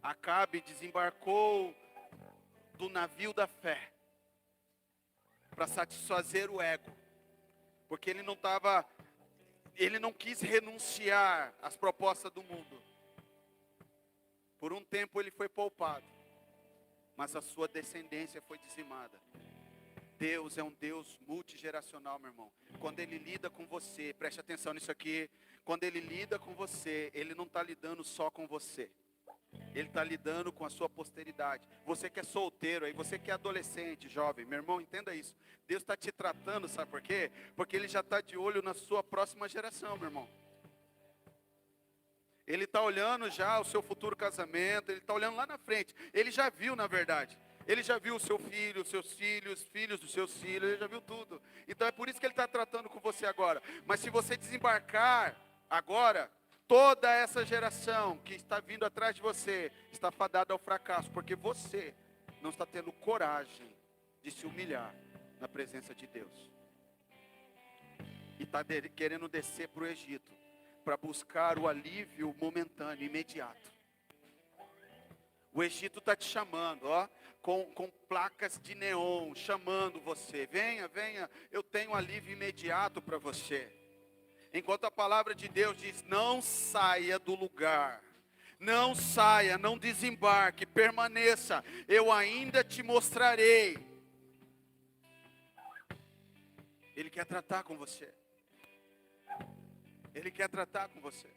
Acabe desembarcou do navio da fé, para satisfazer o ego, porque ele não quis renunciar às propostas do mundo. Por um tempo ele foi poupado, mas a sua descendência foi dizimada. Deus é um Deus multigeracional, meu irmão. Quando Ele lida com você, preste atenção nisso aqui. Quando Ele lida com você, Ele não está lidando só com você. Ele está lidando com a sua posteridade. Você que é solteiro aí, você que é adolescente, jovem, meu irmão, entenda isso. Deus está te tratando, sabe por quê? Porque Ele já está de olho na sua próxima geração, meu irmão. Ele está olhando já o seu futuro casamento, Ele está olhando lá na frente. Ele já viu, na verdade. Ele já viu o seu filho, os seus filhos, filhos dos seus filhos, Ele já viu tudo. Então é por isso que Ele está tratando com você agora. Mas se você desembarcar agora, toda essa geração que está vindo atrás de você está fadada ao fracasso, porque você não está tendo coragem de se humilhar na presença de Deus. E está querendo descer para o Egito, para buscar o alívio momentâneo, imediato. O Egito está te chamando, ó, com placas de neon, chamando você. Venha, venha, eu tenho alívio imediato para você. Enquanto a palavra de Deus diz, não saia do lugar. Não saia, não desembarque, permaneça. Eu ainda te mostrarei. Ele quer tratar com você. Ele quer tratar com você.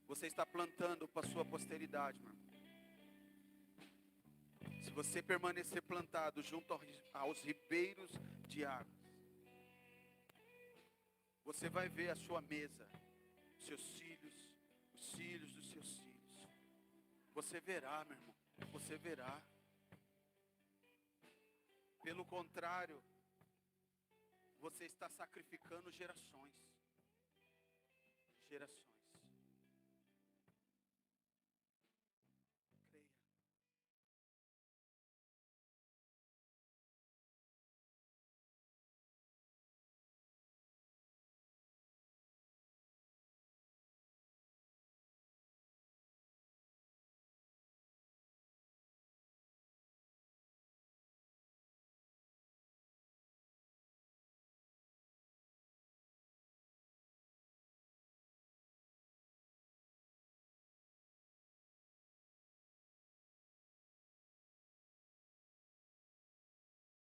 Você está plantando para a sua posteridade, meu irmão. Se você permanecer plantado junto aos ribeiros de águas, você vai ver a sua mesa, seus filhos, os filhos dos seus filhos. Você verá, meu irmão, você verá. Pelo contrário, você está sacrificando gerações. Gerações.